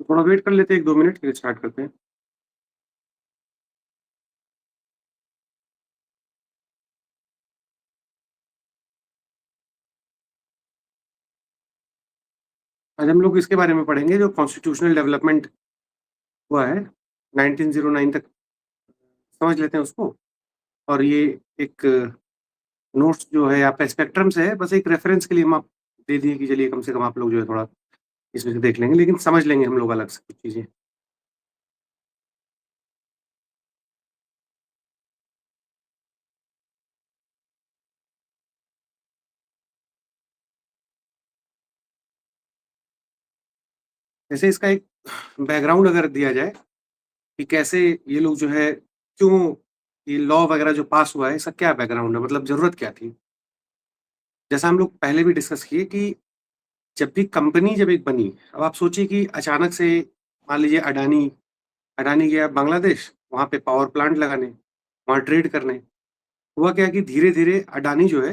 थोड़ा वेट कर लेते हैं 1-2 मिनट फिर स्टार्ट करते हैं। आज हम लोग इसके बारे में पढ़ेंगे जो कॉन्स्टिट्यूशनल डेवलपमेंट हुआ है 1909 तक समझ लेते हैं उसको। और ये एक नोट्स जो है यहाँ पे स्पेक्ट्रम से है, बस एक रेफरेंस के लिए हम आप दे दिए कि चलिए कम से कम आप लोग जो है थोड़ा इसमें से देख लेंगे, लेकिन समझ लेंगे हम लोग अलग से कुछ चीज़ें। जैसे इसका एक बैकग्राउंड अगर दिया जाए कि कैसे ये लोग जो है क्यों ये लॉ वगैरह जो पास हुआ है, इसका क्या बैकग्राउंड है, मतलब ज़रूरत क्या थी? जैसा हम लोग पहले भी डिस्कस किए कि जब भी कंपनी जब एक बनी, अब आप सोचिए कि अचानक से मान लीजिए अडानी अडानी गया बांग्लादेश, वहाँ पे पावर प्लांट लगाने, वहाँ ट्रेड करने। हुआ क्या कि धीरे-धीरे अडानी जो है,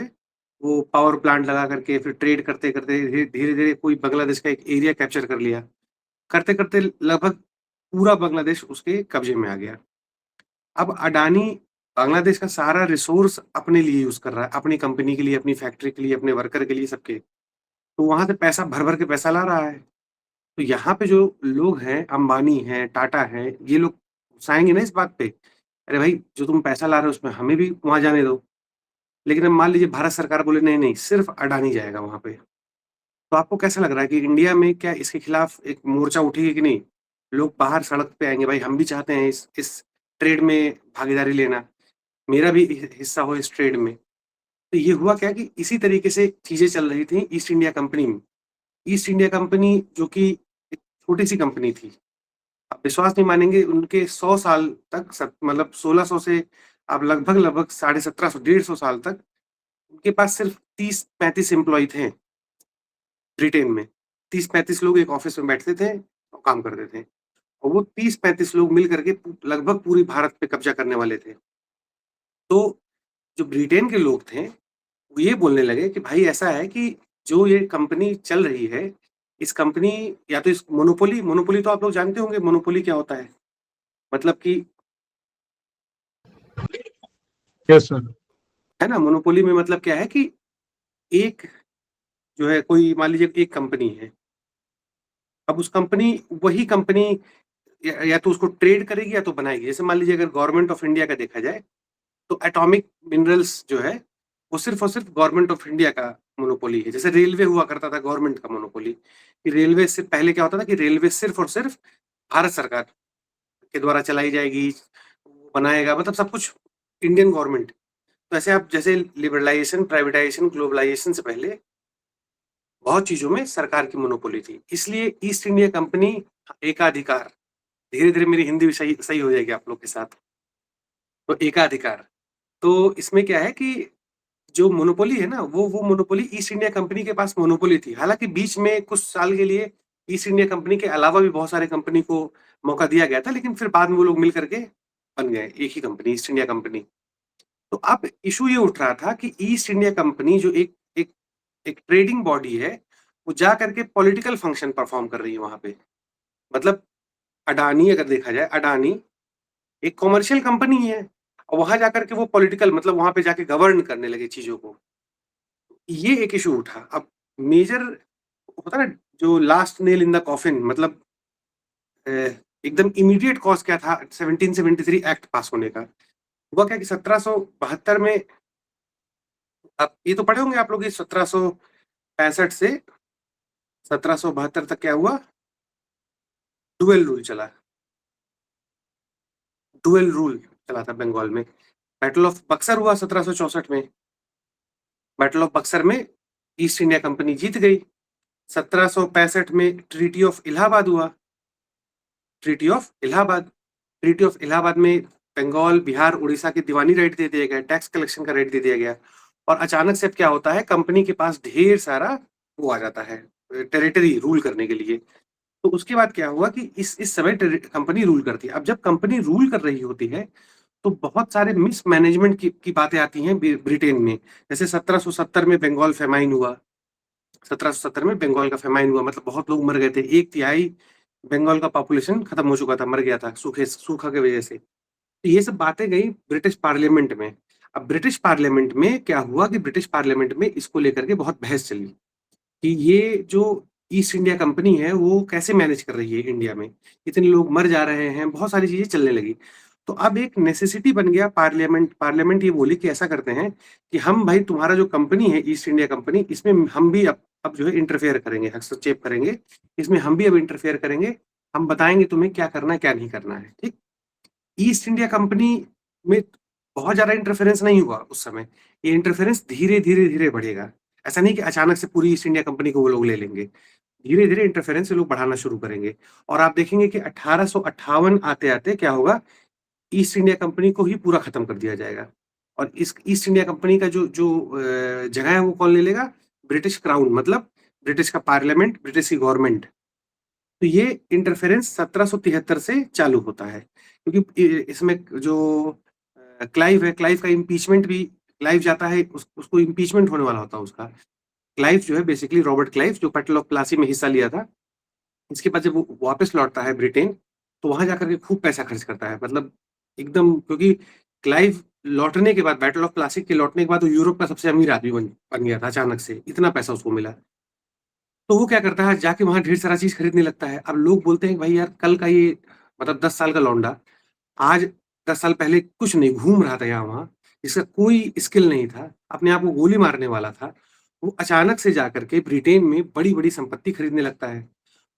वो पावर प्लांट लगा करके फिर ट्रेड करते-करते धीरे-धीरे कोई बांग्लादेश का एक एरिया कैप्चर कर लिया। करते-करते लगभग पूरा बांग्लादेश उसके कब्ज़े में आ गया। अब अडानी बांग्लादेश का सारा रिसोर्स अपने लिए यूज़ कर रहा है, अपनी कंपनी के लिए, अपनी फैक्ट्री के लिए, अपने वर्कर के लिए, सबके। तो वहाँ से पैसा भर-भर के पैसा ला रहा है। तो यहाँ पे जो लोग हैं, अंबानी हैं, टाटा हैं, ये लोग गुस्साएँगे ना इस बात पे, "अरे भाई, जो तुम पैसा ला रहे हो उसमें हमें भी वहाँ जाने दो।" लेकिन अब मान लीजिए भारत सरकार बोले नहीं, नहीं, सिर्फ़ अडानी जाएगा वहाँ पे। तो आपको कैसा लग रहा है कि इंडिया में क्या इसके खिलाफ एक मोर्चा उठेगी कि नहीं? लोग बाहर सड़क पे आएँगे, भाई हम भी चाहते हैं इस ट्रेड में भागीदारी लेना, मेरा भी हिस्सा हो इस ट्रेड में। तो ये हुआ क्या कि इसी तरीके से चीज़ें चल रही थी ईस्ट इंडिया कंपनी में। ईस्ट इंडिया कंपनी जो कि एक छोटी-सी कंपनी थी। आप विश्वास नहीं मानेंगे उनके 100 साल तक मतलब 1600 से आप लगभग-लगभग साढ़े 1700 150 साल तक उनके पास सिर्फ 30-35 एम्प्लॉयी थे ब्रिटेन में। 30-35 लोग एक ऑफ़िस में बैठते थे और काम करते थे। और वो 30-35 लोग मिल कर के लगभग पूरी भारत पे कब्ज़ा करने वाले थे। तो जो ब्रिटेन के लोग थे, वो ये बोलने लगे कि भाई ऐसा है कि जो ये कंपनी चल रही है, इस कंपनी या तो इस मोनोपोली मोनोपोली तो आप लोग जानते होंगे मोनोपोली क्या होता है? मतलब कि यस सर। है ना? मोनोपोली में मतलब क्या है कि एक जो है कोई मान लीजिए एक कंपनी है। अब उस कंपनी वही कंपनी या तो उसको ट्रेड करेगी या तो बनाएगी। जैसे मान लीजिए अगर गवर्नमेंट ऑफ इंडिया का देखा जाए, तो एटॉमिक मिनरल्स जो है, वो सिर्फ़ और सिर्फ़ गवर्नमेंट ऑफ इंडिया का मोनोपोली है। जैसे रेलवे हुआ करता था गवर्नमेंट का मोनोपोली, कि रेलवे से पहले क्या होता था कि रेलवे सिर्फ़ और सिर्फ़ भारत सरकार के द्वारा चलाई जाएगी, वो बनाएगा मतलब सब कुछ इंडियन गवर्नमेंट। तो ऐसे आप जैसे लिबरलाइज़ेशन, प्राइवेटाइज़ेशन, ग्लोबलाइज़ेशन से पहले बहुत चीज़ों में सरकार की मोनोपोली थी। इसलिए ईस्ट इंडिया कंपनी एकाधिकार धीरे-धीरे मेरी हिंदी भी सही सही हो जाएगी आप लोग के साथ। तो एकाधिकार, तो इसमें क्या है कि जो मोनोपोली है ना, वो मोनोपोली ईस्ट इंडिया कंपनी के पास मोनोपोली थी। हालाँकि बीच में कुछ साल के लिए ईस्ट इंडिया कंपनी के अलावा भी बहुत सारे कंपनी को मौका दिया गया था, लेकिन फिर बाद में वो लोग मिल कर के बन गए, एक ही कंपनी, ईस्ट इंडिया कंपनी। तो अब इश्यू ये उठ रहा था कि ईस्ट इंडिया कंपनी जो एक एक एक ट्रेडिंग बॉडी है, वो जा कर के पॉलिटिकल फंक्शन परफ़ॉर्म कर रही है वहाँ पे। मतलब अडानी अगर देखा जाए, अडानी एक कमर्शियल कंपनी है और वहाँ जाकर के वो पॉलिटिकल मतलब वहाँ पे जाके गवर्न करने लगे चीज़ों को। ये एक इश्यू उठा। अब मेजर होता है ना जो last nail in the coffin मतलब अ, एकदम इमीडिएट कॉज़ क्या था 1773 एक्ट पास होने का? हुआ क्या कि 1772 में अब ये तो पढ़े होंगे आप लोग ये 1765 से 1772 तक क्या हुआ? डुअल रूल चला। डुअल रूल चला था बंगाल में। बैटल ऑफ बक्सर हुआ 1764 में। बैटल ऑफ बक्सर में ईस्ट इंडिया कंपनी जीत गई। 1765 में ट्रीटी ऑफ इलाहाबाद हुआ। Treaty of Allahabad. Treaty of Allahabad में बंगाल, बिहार, उड़ीसा के दीवानी राइट दे दिया गया, टैक्स कलेक्शन का राइट दे दिया गया और अचानक से अब क्या होता है कंपनी के पास ढेर सारा वो आ जाता है टेरिटरी रूल करने के लिए। तो उसके बाद क्या हुआ कि इस समय कंपनी रूल करती है। अब जब कंपनी रूल कर रही होती है, तो बहुत सारे मिसमैनेजमेंट की बातें आती हैं ब्रिटेन में। जैसे 1770 में बंगाल फेमाइन हुआ। 1770 में बंगाल का फेमाइन हुआ मतलब बहुत लोग मर गए थे। 1/3 बंगाल का पॉपुलेशन खत्म हो चुका था, मर गया था सूखा की वजह से। तो ये सब बातें गई ब्रिटिश पार्लियामेंट में। अब ब्रिटिश पार्लियामेंट में क्या हुआ कि ब्रिटिश पार्लियामेंट में इसको लेकर के बहुत बहस चली कि ये जो ईस्ट इंडिया कंपनी है वो कैसे मैनेज कर रही है इंडिया में, इतने लोग मर जा रहे हैं, बहुत सारी चीजें चलने लगी। तो अब एक नेसेसिटी बन गया, पार्लियामेंट पार्लियामेंट ये बोली कि ऐसा करते हैं कि हम भाई तुम्हारा जो कंपनी है ईस्ट इंडिया कंपनी, इसमें हम भी अब जो है इंटरफेयर करेंगे, हस्तक्षेप करेंगे, इसमें हम भी अब इंटरफेयर करेंगे, हम बताएंगे तुम्हें क्या करना है क्या नहीं करना है, ठीक। ईस्ट इंडिया कंपनी में बहुत ज्यादा इंटरफेरेंस नहीं हुआ उस समय, ये इंटरफेरेंस धीरे धीरे धीरे बढ़ेगा। ऐसा नहीं कि अचानक से पूरी ईस्ट इंडिया कंपनी को वो लोग ले लेंगे, धीरे धीरे इंटरफेरेंस लोग बढ़ाना शुरू करेंगे। और आप देखेंगे कि 1858 आते आते क्या होगा, ईस्ट इंडिया कंपनी को ही पूरा खत्म कर दिया जाएगा। और इस ईस्ट इंडिया कंपनी का जो जो जगह है वो कौन ले लेगा, ब्रिटिश क्राउन, मतलब ब्रिटिश का पार्लियामेंट, ब्रिटिश की गवर्नमेंट। तो ये इंटरफेरेंस 1773 से चालू होता है, क्योंकि इसमें जो क्लाइव है, क्लाइव का इम्पीचमेंट भी, क्लाइव जाता है, उसको इम्पीचमेंट होने वाला होता है उसका। क्लाइव जो है बेसिकली रॉबर्ट क्लाइव, जो बैटल ऑफ प्लासी में हिस्सा लिया था, इसके बाद जब वो वापस लौटता है ब्रिटेन, तो वहां जाकर के खूब पैसा खर्च करता है, मतलब एकदम, क्योंकि क्लाइव लौटने के बाद, बैटल ऑफ प्लासी के लौटने के बाद वो यूरोप का सबसे अमीर आदमी बन गया था, अचानक से इतना पैसा उसको मिला। तो वो क्या करता है, जाके वहां ढेर सारा चीज खरीदने लगता है। अब लोग बोलते हैं भाई यार, कल का ये, मतलब 10 साल का लौंडा आज 10 साल पहले कुछ नहीं, घूम रहा था यहाँ वहां, जिसका कोई स्किल नहीं था, अपने आप को गोली मारने वाला था, वो अचानक से जाकर के ब्रिटेन में बड़ी बड़ी संपत्ति खरीदने लगता है।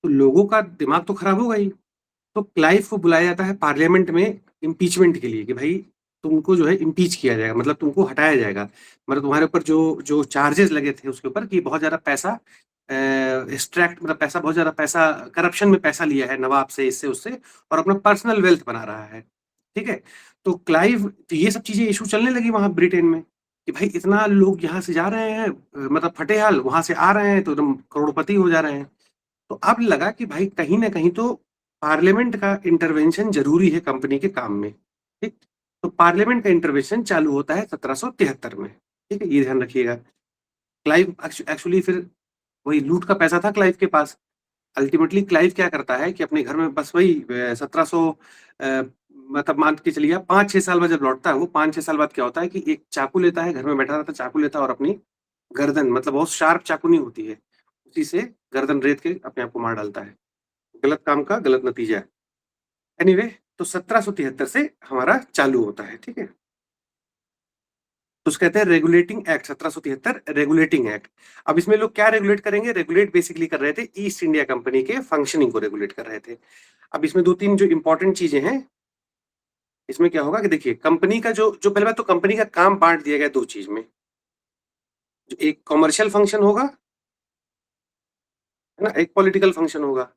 तो लोगों का दिमाग तो खराब होगा ही। तो क्लाइव को बुलाया जाता है पार्लियामेंट में इम्पीचमेंट के लिए कि भाई तुमको जो है इम्पीच किया जाएगा, मतलब तुमको हटाया जाएगा, मतलब तुम्हारे ऊपर जो जो चार्जेस लगे थे उसके ऊपर कि बहुत ज्यादा पैसा एक्सट्रैक्ट, मतलब पैसा, बहुत ज्यादा पैसा, करप्शन में पैसा लिया है नवाब से, इससे उससे, और अपना पर्सनल वेल्थ बना रहा है, ठीक है। तो क्लाइव, तो ये सब चीजें इशू चलने लगी वहां ब्रिटेन में कि भाई इतना लोग यहाँ से जा रहे हैं, मतलब फटे हाल, वहां से आ रहे हैं तो एकदम करोड़पति हो जा रहे हैं। तो अब लगा कि भाई कहीं ना कहीं तो पार्लियामेंट का इंटरवेंशन जरूरी है कंपनी के काम में, ठीक। तो पार्लियामेंट का इंटरवेंशन चालू होता है 1773 में, ठीक है, ये ध्यान रखिएगा। क्लाइव एक्चुअली फिर वही लूट का पैसा था क्लाइव के पास। अल्टीमेटली क्लाइव क्या करता है कि अपने घर में बस वही 1700, मतलब मान के चलिए 5-6 साल बाद जब लौटता है, वो 5-6 साल बाद क्या होता है कि एक चाकू लेता है, घर में बैठा रहता है, चाकू लेता है और अपनी गर्दन, मतलब बहुत शार्प चाकू नहीं होती है, उसी से गर्दन रेत के अपने आप को मार डालता है। गलत काम का गलत नतीजा। एनीवे, तो 1773 से हमारा चालू होता है, ठीक है। तो उसको कहते हैं रेगुलेटिंग एक्ट, 1773 रेगुलेटिंग एक्ट। अब इसमें लोग क्या रेगुलेट करेंगे, रेगुलेट बेसिकली कर रहे थे ईस्ट इंडिया कंपनी के फंक्शनिंग को रेगुलेट कर रहे थे। अब इसमें 2-3 जो इंपॉर्टेंट चीजें हैं, इसमें क्या होगा कि देखिए, कंपनी का जो जो पहले बात, तो कंपनी का काम बांट दिया गया 2 चीज में, जो एक कॉमर्शियल फंक्शन होगा, है ना, एक पॉलिटिकल फंक्शन होगा।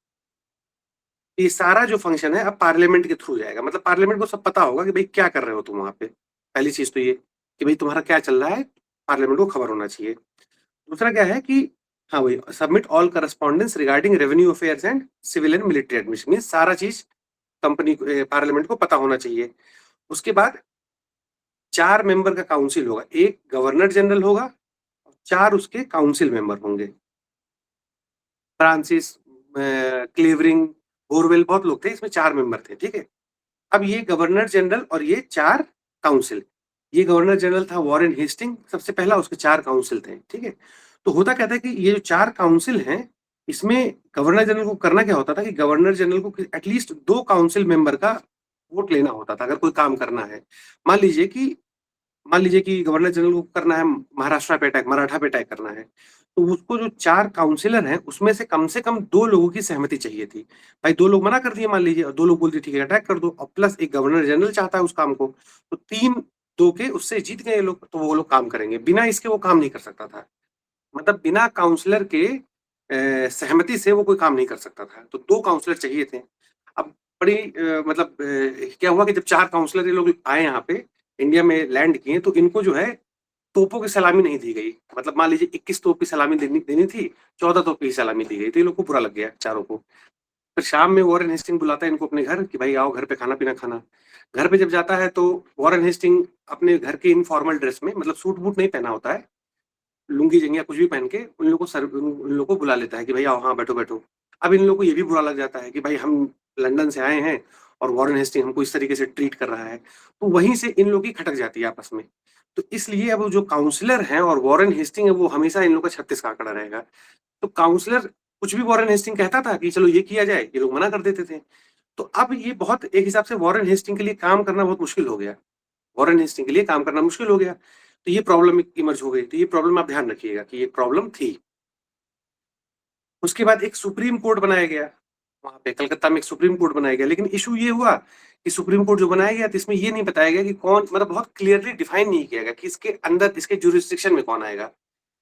ये सारा जो फंक्शन है अब पार्लियामेंट के थ्रू जाएगा, मतलब पार्लियामेंट को सब पता होगा कि भाई क्या कर रहे हो तुम वहां पे। पहली चीज तो ये कि भाई तुम्हारा क्या चल रहा है, पार्लियामेंट को खबर होना चाहिए। दूसरा क्या है कि हाँ भाई, submit all correspondence regarding revenue affairs and civil and military admission, mean सारा चीज कंपनी पार्लियामेंट को पता होना चाहिए। उसके बाद 4 मेंबर का काउंसिल होगा, एक गवर्नर जनरल होगा, 4 उसके काउंसिल मेंबर होंगे। फ्रांसिस, क्लेवरिंग, बोरवेल, बहुत लोग थे, इसमें 4 मेंबर थे, ठीक है। अब ये गवर्नर जनरल और ये 4 काउंसिल, ये गवर्नर जनरल था वॉरेन हेस्टिंग सबसे पहला, उसके 4 काउंसिल थे, ठीक है। तो होता क्या था कि ये जो 4 काउंसिल हैं, इसमें गवर्नर जनरल को करना क्या होता था कि गवर्नर जनरल को एटलीस्ट 2 काउंसिल मेंबर का वोट लेना होता था अगर कोई काम करना है। मान लीजिए कि मान लीजिए कि गवर्नर जनरल को करना है महाराष्ट्र पे अटैक, मराठा पे अटैक करना है, तो उसको जो 4 काउंसिलर हैं उसमें से कम 2 लोगों की सहमति चाहिए थी। भाई 2 लोग मना कर दिए मान लीजिए, और 2 लोग बोल दिए ठीक है अटैक कर दो, और प्लस एक गवर्नर जनरल चाहता है उस काम को, तो 3-2 के उससे जीत गए ये लोग, तो वो लोग काम करेंगे। बिना इसके वो काम नहीं कर सकता था, मतलब बिना काउंसलर के सहमति से वो कोई काम नहीं कर सकता था, तो 2 काउंसलर चाहिए थे। अब बड़ी मतलब क्या हुआ कि जब 4 काउंसलर ये लोग आए यहाँ पे इंडिया में लैंड किए, तो इनको जो है तोपों की सलामी नहीं दी गई, मतलब मान लीजिए 21 तोप की सलामी देनी देनी थी, 14 तोप की सलामी दी गई, तो ये लोग को बुरा लग गया चारों को। फिर शाम में वॉरेन हेस्टिंग बुलाता है इनको अपने घर कि भाई आओ घर पे खाना पीना खाना। घर पे जब जाता है तो वॉरेन हेस्टिंग अपने घर के इनफॉर्मल ड्रेस में, मतलब सूट बूट नहीं पहना होता है, लुंगी जंगिया कुछ भी पहन के उन लोगों को बुला लेता है कि भाई आओ, हाँ बैठो बैठो। अब इन लोगों को ये भी बुरा लग जाता है कि भाई हम लंदन से आए हैं और वॉरेन हेस्टिंग हमको इस तरीके से ट्रीट कर रहा है, तो वहीं से इन लोगों की खटक जाती है आपस में। तो इसलिए अब जो काउंसलर हैं और वॉरेन हेस्टिंग है, वो हमेशा इन लोगों का 36 का आंकड़ा रहेगा। तो काउंसलर कुछ भी वॉरेन हेस्टिंग कहता था कि चलो ये किया जाए, ये लोग मना कर देते थे। तो अब ये बहुत एक हिसाब से वॉरेन हेस्टिंग के लिए काम करना बहुत मुश्किल हो गया। वॉरेन हेस्टिंग के लिए काम करना मुश्किल हो गया। तो ये प्रॉब्लम इमर्ज हो गई। तो ये प्रॉब्लम आप ध्यान रखिएगा कि ये प्रॉब्लम थी। उसके बाद एक सुप्रीम कोर्ट बनाया गया। वहां पे कलकत्ता में एक सुप्रीम कोर्ट बनाया गया, लेकिन इशू ये हुआ कि सुप्रीम कोर्ट जो बनाया गया तो इसमें ये नहीं बताया गया कि कौन, मतलब बहुत क्लियरली डिफाइन नहीं किया गया कि इसके अंदर, इसके जुरिस्डिक्शन में कौन आएगा।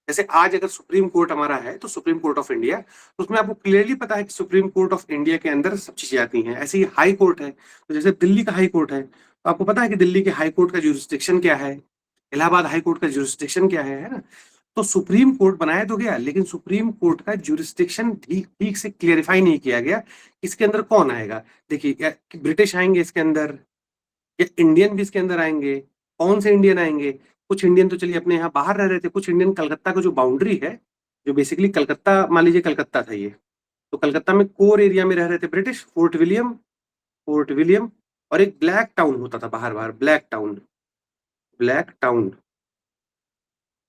जैसे आज अगर सुप्रीम कोर्ट हमारा है तो सुप्रीम कोर्ट ऑफ इंडिया, तो उसमें आपको क्लियरली पता है कि सुप्रीम कोर्ट ऑफ इंडिया के अंदर सब चीजें आती हैं। ऐसे ही हाई कोर्ट है, तो जैसे दिल्ली का हाई कोर्ट है, तो आपको पता है कि दिल्ली के हाई कोर्ट का जुरिस्डिक्शन क्या है, इलाहाबाद हाई कोर्ट का जुरिस्डिक्शन क्या है ना। तो सुप्रीम कोर्ट बनाया तो गया, लेकिन सुप्रीम कोर्ट का जुरिस्डिक्शन ठीक ठीक से क्लियरिफाई नहीं किया गया, इसके अंदर कौन आएगा। देखिए, या ब्रिटिश आएंगे इसके अंदर, या इंडियन भी इसके अंदर आएंगे। कौन से इंडियन आएंगे? कुछ इंडियन तो चलिए अपने यहाँ बाहर रह रहे थे, कुछ इंडियन कलकत्ता का जो बाउंड्री है, जो बेसिकली कलकत्ता, मान लीजिए कलकत्ता था ये, तो कलकत्ता में कोर एरिया में रह रहे थे ब्रिटिश, फोर्ट विलियम और एक ब्लैक टाउन होता था बाहर बाहर, ब्लैक टाउन।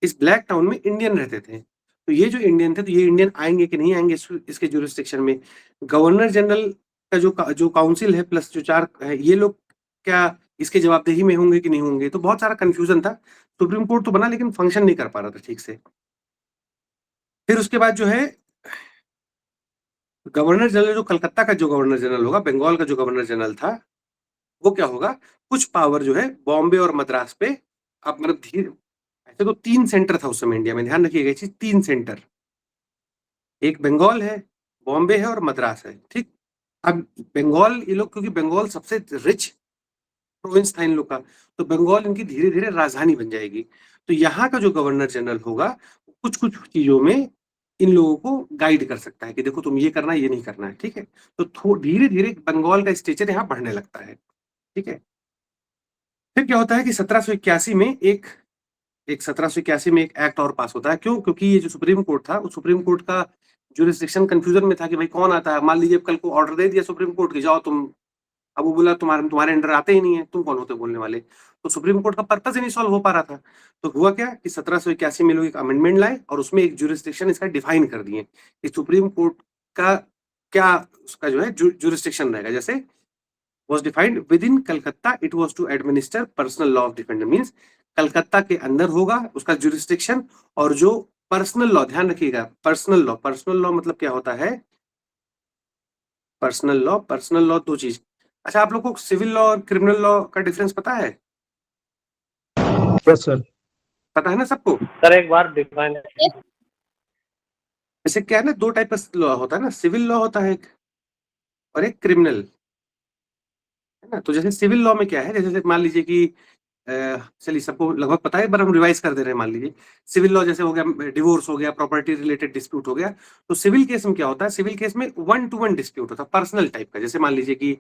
इस ब्लैक टाउन में इंडियन रहते थे। तो ये जो इंडियन थे, तो ये इंडियन आएंगे कि नहीं आएंगे इसके जुरिस्डिक्शन में। गवर्नर जनरल का जो काउंसिल है प्लस जो 4 है, ये लोग क्या इसके जवाबदेही में होंगे कि नहीं होंगे। तो बहुत सारा कंफ्यूजन था। सुप्रीम कोर्ट तो बना, लेकिन फंक्शन नहीं कर पा रहा था ठीक से। फिर उसके बाद जो है गवर्नर जनरल, जो कलकत्ता का जो गवर्नर जनरल होगा, बंगाल का जो गवर्नर जनरल था, वो क्या होगा, कुछ पावर जो है बॉम्बे और मद्रास पे, अब मतलब धीरे, ऐसे तो 3 सेंटर था उस समय इंडिया में, ध्यान रखिएगा ये चीज, 3 सेंटर, एक बंगाल है, बॉम्बे है और मद्रास है, ठीक। अब बंगाल, ये लोग क्योंकि बंगाल सबसे रिच प्रोविंस था इन लोग का, तो बंगाल इनकी धीरे धीरे राजधानी बन जाएगी। तो यहाँ का जो गवर्नर जनरल होगा, कुछ कुछ चीजों में इन लोगों को गाइड कर सकता है कि देखो तुम ये करना है, ये नहीं करना है, ठीक है। तो धीरे धीरे बंगाल का स्टेचर यहाँ बढ़ने लगता है, ठीक है। फिर क्या होता है कि 1781 में एक 1781 में एक एक्ट और पास होता है। क्यों? क्योंकि ये जो सुप्रीम कोर्ट था, उस सुप्रीम कोर्ट का जुरिस्डिक्शन कंफ्यूजन में था कि भाई कौन आता है। मान लीजिए कल को ऑर्डर दे दिया सुप्रीम कोर्ट की, जाओ तुम, अब वो बोला तुम्हारे अंडर आते ही नहीं है, तुम कौन होते बोलने वाले। तो सुप्रीम कोर्ट का पर्पज ही नहीं सॉल्व हो पा रहा था। तो हुआ क्या कि 1781 में लोग एक अमेंडमेंट लाए और उसमें एक जुरिस्डिक्शन इसका डिफाइन कर दिए कि सुप्रीम कोर्ट का क्या, उसका जो है जुरिस्डिक्शन रहेगा। जैसे was defined within Calcutta, it was to administer personal law of defender, means Calcutta के अंदर होगा उसका जुरिस्डिक्शन। और जो पर्सनल लॉ, ध्यान रखिएगा, पर्सनल लॉ मतलब क्या होता है, पर्सनल लॉ 2 चीज। अच्छा, आप लोग को सिविल लॉ और क्रिमिनल लॉ का डिफरेंस पता है? Yes sir. पता है ना सबको? सर एक बार डिफाइन जैसे क्या है ना, 2 टाइप का लॉ होता है ना, सिविल लॉ होता है एक, और एक क्रिमिनल, है ना। तो जैसे सिविल लॉ में क्या है, जैसे मान लीजिए कि चलिए सबको लगभग पता है, पर हम रिवाइज कर दे रहे हैं। मान लीजिए सिविल लॉ जैसे हो गया, डिवोर्स हो गया, प्रॉपर्टी रिलेटेड डिस्प्यूट हो गया। तो सिविल केस में क्या होता है, सिविल केस में 1 to 1 डिस्प्यूट होता है, पर्सनल टाइप का। जैसे मान लीजिए कि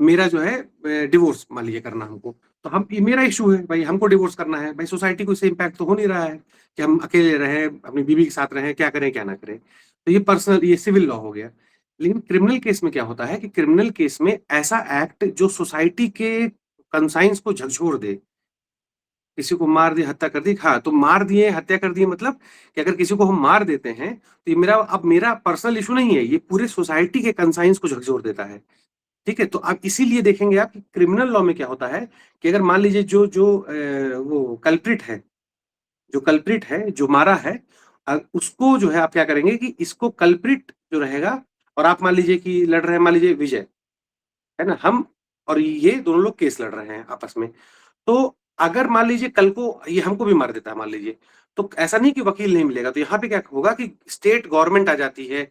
मेरा जो है डिवोर्स मान लीजिए करना हमको, तो हम, ये मेरा इशू है भाई, हमको डिवोर्स करना है भाई, सोसाइटी को इससे इम्पैक्ट तो हो नहीं रहा है कि हम अकेले रहें, अपनी बीवी के साथ रहें, क्या करें क्या ना करें। तो ये पर्सनल, ये सिविल लॉ हो गया। लेकिन क्रिमिनल केस में क्या होता है कि क्रिमिनल केस में ऐसा एक्ट जो सोसाइटी के कंसाइंस को झकझोर दे, किसी को मार दिया, हत्या कर दी, हाँ तो मार दिए, हत्या कर दिए, मतलब कि अगर किसी को हम मार देते हैं तो ये मेरा पर्सनल इशू नहीं है, ये पूरे सोसाइटी के कंसाइंस को झकझोर देता है, ठीक है। तो आप इसीलिए देखेंगे आप कि क्रिमिनल लॉ में क्या होता है कि अगर मान लीजिए जो जो वो कल्प्रिट है जो मारा है, उसको जो है आप क्या करेंगे कि इसको कल्प्रिट जो रहेगा, और आप मान लीजिए कि लड़ रहे हैं, मान लीजिए विजय, है ना, हम और ये दोनों लोग केस लड़ रहे हैं आपस में। तो अगर मान लीजिए कल को ये हमको भी मार देता है मान लीजिए, तो ऐसा नहीं कि वकील नहीं मिलेगा, तो यहाँ पे क्या होगा कि स्टेट गवर्नमेंट आ जाती है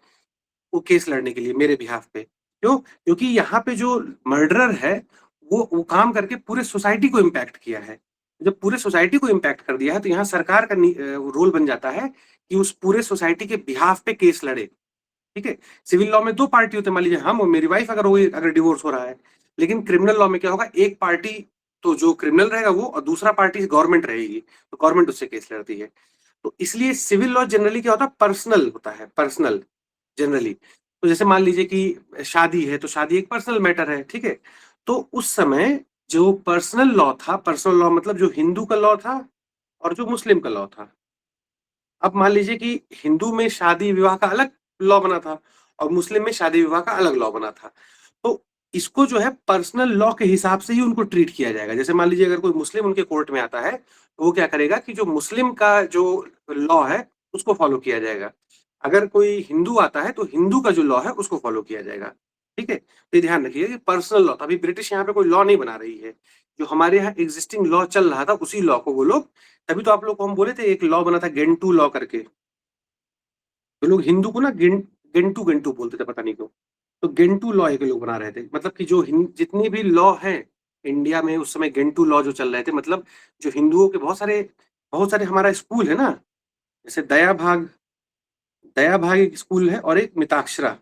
वो केस लड़ने के लिए मेरे बिहाफ पे। क्यों? क्योंकि यहाँ पे जो मर्डरर है वो काम करके पूरे सोसाइटी को इम्पैक्ट किया है। जब पूरे सोसाइटी को इम्पैक्ट कर दिया है, तो यहाँ सरकार का रोल बन जाता है कि उस पूरे सोसाइटी के बिहाफ पे केस लड़े, ठीक है। सिविल लॉ में 2 पार्टी होते हैं, मान लीजिए हम और मेरी वाइफ, अगर डिवोर्स हो रहा है। लेकिन क्रिमिनल लॉ में क्या होगा, एक पार्टी तो जो क्रिमिनल रहेगा वो, और दूसरा पार्टी गवर्नमेंट रहेगी, तो गवर्नमेंट उससे केस लड़ती है। तो इसलिए सिविल लॉ जनरली क्या होता है, पर्सनल होता है, पर्सनल जनरली। तो जैसे मान लीजिए कि शादी है, तो शादी एक पर्सनल मैटर है, ठीक है। तो उस समय जो पर्सनल लॉ था, पर्सनल लॉ मतलब जो हिंदू का लॉ था और जो मुस्लिम का लॉ था। अब मान लीजिए कि हिंदू में शादी विवाह का अलग लॉ बना था और मुस्लिम में शादी विवाह का अलग लॉ बना था। तो इसको जो है पर्सनल लॉ के हिसाब से ही उनको ट्रीट किया जाएगा। जैसे मान लीजिए अगर कोई मुस्लिम उनके कोर्ट में आता है, तो वो क्या करेगा कि जो मुस्लिम का जो लॉ है उसको फॉलो किया जाएगा। अगर कोई हिंदू आता है तो हिंदू का जो लॉ है उसको फॉलो किया जाएगा। ठीक है, तो ये ध्यान रखिए कि पर्सनल लॉ, अभी ब्रिटिश यहाँ पे कोई लॉ नहीं बना रही है। जो हमारे यहाँ एग्जिस्टिंग लॉ चल रहा था उसी लॉ को वो लोग, तभी तो आप लोग को हम बोले थे एक लॉ बना था गेंटू लॉ करके। तो लोग हिंदू को ना गेंटू गेंटू बोलते थे, पता नहीं क्यों। तो गेंटू लॉ के लोग बना रहे थे, मतलब कि जो जितनी भी लॉ है इंडिया में उस समय गेंटू लॉ जो चल रहे थे, मतलब जो हिंदुओं के बहुत सारे हमारा स्कूल है ना, जैसे दया भाग एक स्कूल है और एक मिताक्षरा।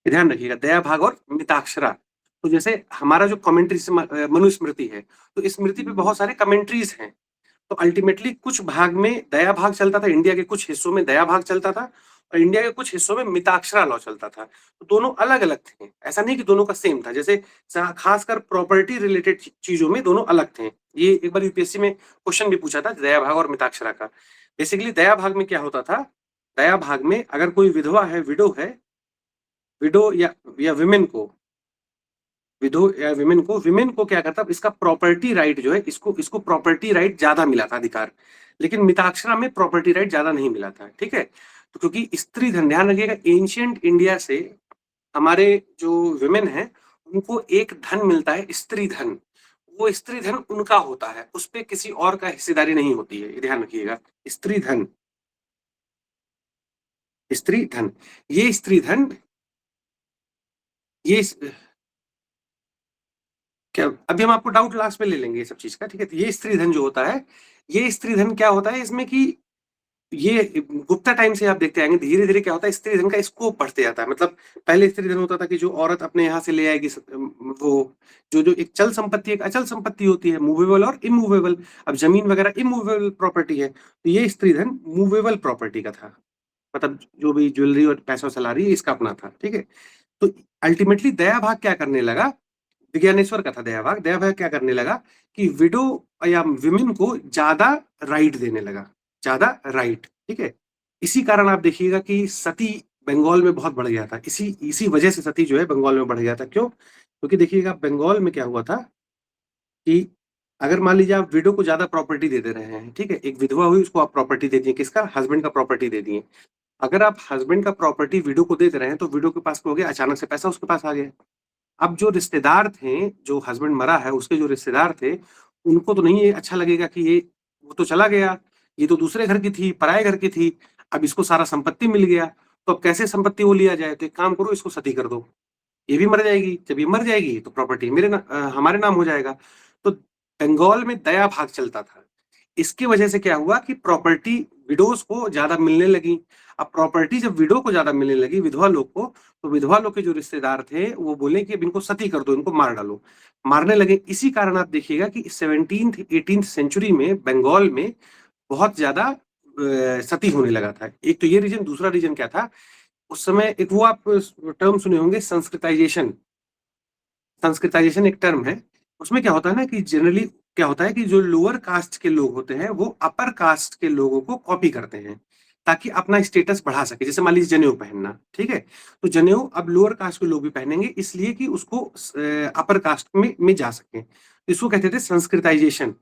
ध्यान रखिएगा, दया भाग और मिताक्षरा। तो जैसे हमारा जो कमेंट्री मनुस्मृति है, तो स्मृति पे बहुत सारे कमेंट्रीज हैं। तो अल्टीमेटली कुछ भाग में दया भाग चलता था, इंडिया के कुछ हिस्सों में दया भाग चलता था और इंडिया के कुछ हिस्सों में मिताक्षरा लॉ चलता था। तो दोनों अलग अलग थे, ऐसा नहीं कि दोनों का सेम था। जैसे खासकर प्रॉपर्टी रिलेटेड चीजों में दोनों अलग थे। ये एक बार यूपीएससी में क्वेश्चन भी पूछा था दया भाग और मिताक्षरा का। बेसिकली दया भाग में क्या होता था, दया भाग में अगर कोई विधवा है, विडो या विमेन को क्या करता, इसका प्रॉपर्टी राइट जो है, इसको प्रॉपर्टी राइट ज्यादा मिला था, अधिकार। लेकिन मिताक्षरा में प्रॉपर्टी राइट ज्यादा नहीं मिला था, ठीक है। तो क्योंकि स्त्री धन, ध्यान रखिएगा, एंशियंट इंडिया से हमारे जो विमेन है उनको एक धन मिलता है, स्त्री धन। वो स्त्री धन उनका होता है, उस पर किसी और का हिस्सेदारी नहीं होती है, ध्यान रखिएगा। स्त्री धन, स्त्री धन, ये स्त्री धन, ये क्या, अभी हम आपको डाउट लास्ट में ले लेंगे ये सब चीज का, ठीक है। तो ये स्त्री धन जो होता है, ये स्त्री धन क्या होता है इसमें कि ये गुप्ता टाइम से आप देखते आएंगे, धीरे धीरे क्या होता है स्त्री धन का स्कोप बढ़ते जाता है। मतलब पहले स्त्री धन होता था कि जो औरत अपने यहाँ से ले आएगी वो जो जो एक चल संपत्ति, एक अचल संपत्ति होती है, मूवेबल और इमूवेबल। अब जमीन वगैरह इमूवेबल प्रॉपर्टी है, तो ये स्त्री धन मूवेबल प्रॉपर्टी का था। मतलब जो भी ज्वेलरी और पैसा वैसा ला रही है इसका अपना था, ठीक है। तो अल्टीमेटली दया भाग क्या करने लगा, विज्ञानेश्वर का था दयाभाग। दयाभाग क्या करने लगा कि विडो या विमेन को ज्यादा राइट देने लगा, ज्यादा राइट, ठीक है। इसी कारण आप देखिएगा कि सती बंगाल में बहुत बढ़ गया था, इसी इसी वजह से सती जो है बंगाल में बढ़ गया था। क्यों? क्योंकि देखिएगा बंगाल में क्या हुआ था कि अगर मान लीजिए आप विडो को ज्यादा प्रॉपर्टी दे दे रहे हैं, ठीक है, एक विधवा हुई उसको आप प्रॉपर्टी दे दिए, किसका, हस्बैंड का प्रॉपर्टी दे दिए। अगर आप हस्बैंड का प्रॉपर्टी विडो को दे दे रहे हैं तो विडो के पास हो गया, अचानक से पैसा उसके पास आ गया। अब जो रिश्तेदार थे, जो हस्बैंड मरा है उसके जो रिश्तेदार थे, उनको तो नहीं ये अच्छा लगेगा कि ये वो तो चला गया, ये तो दूसरे घर की थी, पराये घर की थी, अब इसको सारा संपत्ति मिल गया, तो अब कैसे संपत्ति वो लिया जाए। तो एक काम करो, इसको सती कर दो, ये भी मर जाएगी, जब ये मर जाएगी तो प्रॉपर्टी हमारे नाम हो जाएगा। तो बंगाल में दया भाग चलता था। इसकी वजह से क्या हुआ कि प्रॉपर्टी विडोज को ज्यादा मिलने लगी। अब प्रॉपर्टी जब विडो को ज्यादा मिलने लगी, विधवा लोग को, तो विधवा लोग के जो रिश्तेदार थे वो बोले कि अब इनको सती कर दो, इनको मार डालो, मारने लगे। इसी कारण आप देखिएगा कि 17th 18th सेंचुरी में बंगाल में बहुत ज्यादा सती होने लगा था। एक तो ये रीजन, दूसरा रीजन क्या था, उस समय एक वो आप टर्म सुने होंगे, संस्कृताइजेशन। संस्कृताइजेशन एक टर्म है, उसमें क्या होता है ना कि जनरली क्या होता है कि जो लोअर कास्ट के लोग होते हैं वो अपर कास्ट के लोगों को कॉपी करते हैं ताकि अपना स्टेटस बढ़ा सके। जैसे मान लीजिए जनेऊ पहनना, ठीक है, तो जनेऊ अब लोअर कास्ट के लोग भी पहनेंगे इसलिए कि उसको अपर कास्ट में जा सके, तो इसको कहते थे संस्कृताइजेशन।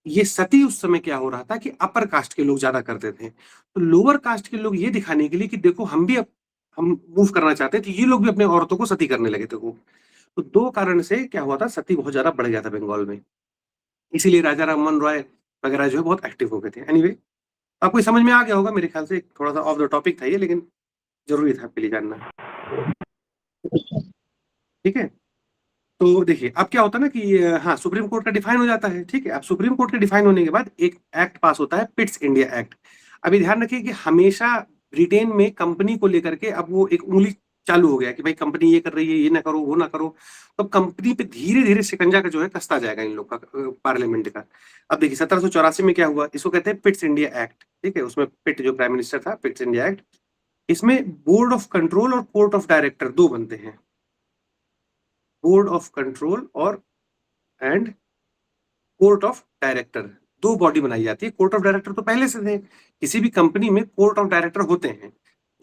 ये सती उस समय क्या हो रहा था कि अपर कास्ट के लोग ज्यादा करते थे, तो लोअर कास्ट के लोग ये दिखाने के लिए कि देखो हम भी अब हम मूव करना चाहते हैं, तो ये लोग भी अपने औरतों को सती करने लगे थे वो। तो दो कारण से क्या हुआ था, सती बहुत ज्यादा बढ़ गया था बंगाल में, इसीलिए राजा राममोहन रॉय वगैरह जो है बहुत एक्टिव हो गए थे। एनीवे, आपको ये समझ में आ गया होगा मेरे ख्याल से, थोड़ा सा ऑफ द टॉपिक था ये, लेकिन जरूरी था आपके लिए जानना, ठीक है। तो देखिए अब क्या होता है ना कि हाँ, सुप्रीम कोर्ट का डिफाइन हो जाता है, ठीक है। अब सुप्रीम कोर्ट के डिफाइन होने के बाद एक एक्ट पास होता है, पिट्स इंडिया एक्ट। अभी ध्यान रखिए कि हमेशा ब्रिटेन में कंपनी को लेकर के अब वो एक उंगली चालू हो गया कि भाई कंपनी ये कर रही है, ये ना करो, वो ना करो। तो कंपनी पे धीरे धीरे शिकंजा का जो है कसता जाएगा इन लोग का, पार्लियामेंट का। अब देखिए 1784 में क्या हुआ, इसको कहते हैं पिट्स इंडिया एक्ट, ठीक है। उसमें पिट जो प्राइम मिनिस्टर था, पिट्स इंडिया एक्ट। इसमें बोर्ड ऑफ कंट्रोल और कोर्ट ऑफ डायरेक्टर दो बनते हैं। बोर्ड ऑफ कंट्रोल और एंड कोर्ट ऑफ डायरेक्टर, दो बॉडी बनाई जाती है। कोर्ट ऑफ डायरेक्टर तो पहले से थे, किसी भी कंपनी में कोर्ट ऑफ डायरेक्टर होते हैं,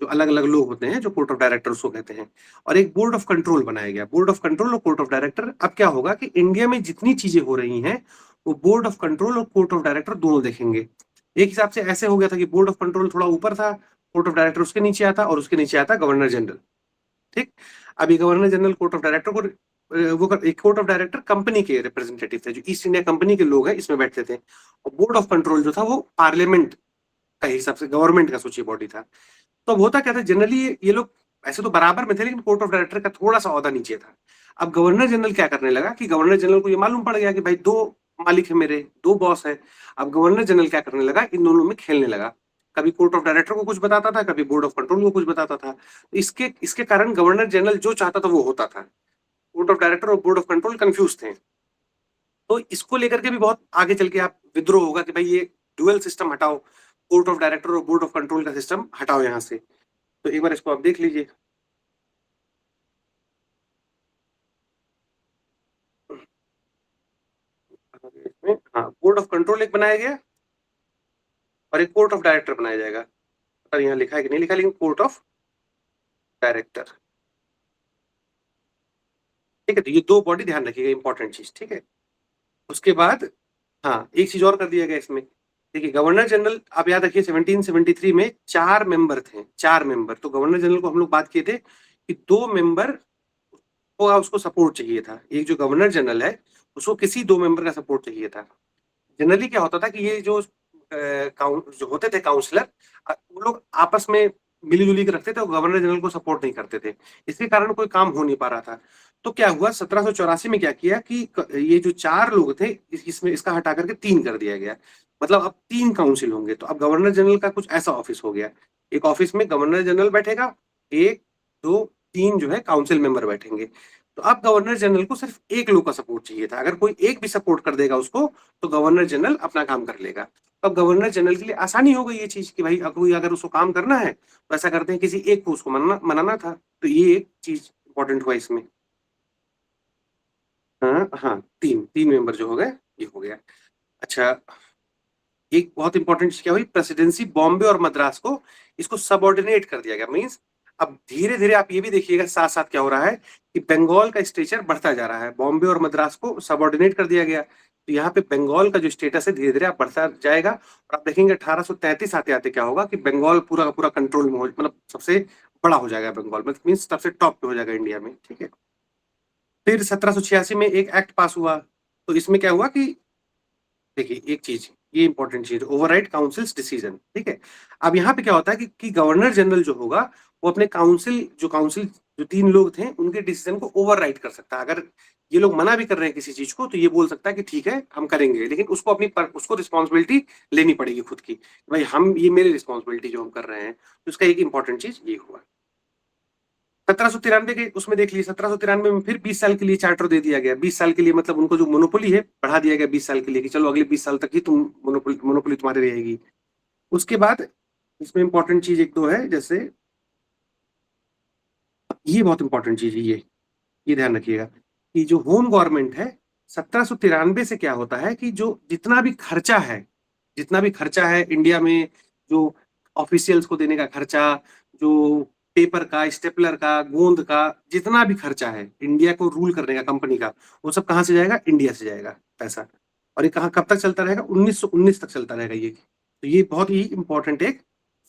जो अलग अलग लोग होते हैं, जो कोर्ट ऑफ डायरेक्टर उसको कहते हैं। और एक बोर्ड ऑफ कंट्रोल बनाया गया, बोर्ड ऑफ कंट्रोल और कोर्ट ऑफ डायरेक्टर। अब क्या होगा कि इंडिया में जितनी चीजें हो रही हैं वो बोर्ड ऑफ कंट्रोल और कोर्ट ऑफ डायरेक्टर दोनों देखेंगे। एक हिसाब से ऐसे हो गया था कि बोर्ड ऑफ कंट्रोल थोड़ा ऊपर था, कोर्ट ऑफ डायरेक्टर उसके नीचे आता, और उसके नीचे आता गवर्नर जनरल। ठीक। अभी governor general court of director को एक कोर्ट ऑफ डायरेक्टर कंपनी के रिप्रेजेंटेटिव थे, जो ईस्ट इंडिया कंपनी के लोग हैं, इसमें बैठते थे। और बोर्ड ऑफ कंट्रोल जो था वो पार्लियामेंट का हिसाब से गवर्नमेंट का सोचिए बॉडी था। तो अब होता क्या था, जनरली ये लोग ऐसे तो बराबर में थे, लेकिन कोर्ट ऑफ डायरेक्टर का थोड़ा सा ओहदा नीचे था। अब गवर्नर जनरल क्या करने लगा कि गवर्नर जनरल को ये मालूम पड़ गया कि भाई दो मालिक है मेरे, दो बॉस है। अब गवर्नर जनरल क्या करने लगा, इन दोनों में खेलने लगा। कभी कोर्ट ऑफ डायरेक्टर को कुछ बताता था, कभी बोर्ड ऑफ कंट्रोल को कुछ बताता था। इसके इसके कारण गवर्नर जनरल जो चाहता था वो होता था। बोर्ड ऑफ डायरेक्टर और बोर्ड ऑफ कंट्रोल कंफ्यूज थे। तो इसको लेकर के भी बहुत आगे चल के आप विद्रोह होगा कि भाई ये डुअल सिस्टम हटाओ, कोर्ट ऑफ डायरेक्टर और बोर्ड ऑफ कंट्रोल का सिस्टम हटाओ यहाँ से। तो एक बार इसको आप देख लीजिए। हाँ, बोर्ड ऑफ कंट्रोल एक बनाया गया और एक कोर्ट ऑफ डायरेक्टर बनाया जाएगा। पता यहाँ लिखा है कि नहीं लिखा, लेकिन कोर्ट ऑफ डायरेक्टर। ठीक है, तो ये दो बॉडी ध्यान रखिएगा, इंपॉर्टेंट चीज। ठीक है, उसके बाद हाँ एक चीज और कर दिया गया इसमें। देखिए गवर्नर जनरल, आप याद रखिए 1773 में 4 मेंबर थे, 4 मेंबर। तो गवर्नर जनरल को हम लोग बात किए थे कि 2 मेंबर को उसको सपोर्ट चाहिए था। एक जो गवर्नर जनरल है उसको किसी 2 मेंबर का सपोर्ट चाहिए था। जनरली क्या होता था कि ये जो जो होते थे काउंसलर, वो लोग आपस में मिलीजुली के रखते थे और गवर्नर जनरल को सपोर्ट नहीं करते थे। इसके कारण कोई काम हो नहीं पा रहा था। तो क्या हुआ, 1784 में क्या किया कि ये जो 4 लोग थे इसमें इसका हटा करके 3 कर दिया गया। मतलब अब 3 काउंसिल होंगे। तो अब गवर्नर जनरल का कुछ ऐसा ऑफिस हो गया, एक ऑफिस में गवर्नर जनरल बैठेगा, 1 2 3 जो है काउंसिल मेंबर बैठेंगे। तो अब गवर्नर जनरल को सिर्फ एक लोग का सपोर्ट चाहिए था। अगर कोई एक भी सपोर्ट कर देगा उसको तो गवर्नर जनरल अपना काम कर लेगा। अब गवर्नर जनरल के लिए आसानी हो गई ये चीज कि भाई कोई अगर उसको काम करना है तो ऐसा करते हैं, किसी एक को उसको मनाना था। तो ये एक चीज इंपॉर्टेंट हुआ इसमें। हाँ हाँ, 3 मेंबर जो हो गए, ये हो गया। अच्छा, एक बहुत इंपॉर्टेंट चीज क्या हुई, प्रेसिडेंसी बॉम्बे और मद्रास को इसको सबऑर्डिनेट कर दिया गया। मींस अब धीरे धीरे आप ये भी देखिएगा साथ साथ क्या हो रहा है कि बंगाल का स्टेचर बढ़ता जा रहा है। बॉम्बे और मद्रास को सबऑर्डिनेट कर दिया गया, तो यहाँ पे बंगाल का जो स्टेटस है धीरे धीरे आप बढ़ता जाएगा। और आप देखेंगे 1833 आते आते क्या होगा कि बंगाल पूरा का पूरा कंट्रोल में हो, मतलब सबसे बड़ा हो जाएगा बंगाल, मतलब मीन्स सबसे टॉप पे हो जाएगा इंडिया में। ठीक है, फिर 1786 में एक एक्ट पास हुआ। तो इसमें क्या हुआ कि देखिए एक चीज, ये इंपॉर्टेंट चीज, ओवरराइड काउंसिल्स डिसीजन। ठीक है, अब यहाँ पे क्या होता है कि गवर्नर जनरल जो होगा वो अपने काउंसिल जो 3 लोग थे उनके डिसीजन को ओवरराइड कर सकता है। अगर ये लोग मना भी कर रहे हैं किसी चीज को तो ये बोल सकता है कि ठीक है हम करेंगे, लेकिन उसको उसको रिस्पॉन्सिबिलिटी लेनी पड़ेगी खुद की, भाई हम ये मेरी रिस्पॉन्सिबिलिटी जो हम कर रहे हैं। तो इसका एक इंपॉर्टेंट चीज ये हुआ। 1793 के उसमें देख लीजिए, 1793 में फिर 20 साल के लिए चार्टर दे दिया गया। 20 साल के लिए मतलब उनको जो मोनोपोली है बढ़ा दिया गया 20 साल के लिए, कि चलो अगले 20 साल तक ही तुम मोनोपोली तुम्हारी रहेगी। उसके बाद इसमें इंपॉर्टेंट चीज एक दो है, जैसे ये बहुत इंपॉर्टेंट चीज है, ये ध्यान रखिएगा कि जो होम गवर्नमेंट है 1793 से क्या होता है कि जो जितना भी खर्चा है इंडिया में, जो ऑफिशियल्स को देने का खर्चा, जो पेपर का, स्टेपलर का, गोंद का, जितना भी खर्चा है इंडिया को रूल करने का कंपनी का, वो सब कहाँ से जाएगा, इंडिया से जाएगा पैसा। और ये कहाँ कब तक चलता रहेगा, 1919 तक चलता रहेगा ये। तो ये बहुत ही इंपॉर्टेंट एक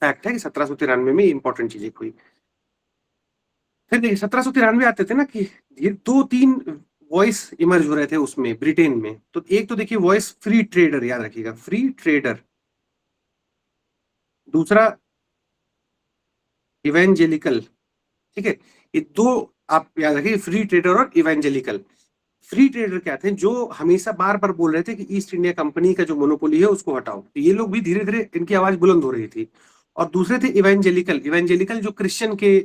फैक्ट है कि 1793 में इंपॉर्टेंट चीज एक हुई। फिर देखिए 1793 आते थे ना कि ये 2-3 वॉइस इमर्ज हो रहे थे उसमें ब्रिटेन में। तो एक तो देखिए वॉइस फ्री ट्रेडर, याद रखिएगा फ्री ट्रेडर। दूसरा इवेंजेलिकल। ठीक है, ये दो आप याद रखिए, फ्री ट्रेडर और इवेंजेलिकल। फ्री ट्रेडर क्या थे, जो हमेशा बार बार बोल रहे थे कि ईस्ट इंडिया कंपनी का जो मोनोपोली है उसको हटाओ। तो ये लोग भी धीरे धीरे इनकी आवाज बुलंद हो रही थी। और दूसरे थे इवेंजेलिकल। इवेंजेलिकल जो क्रिश्चियन के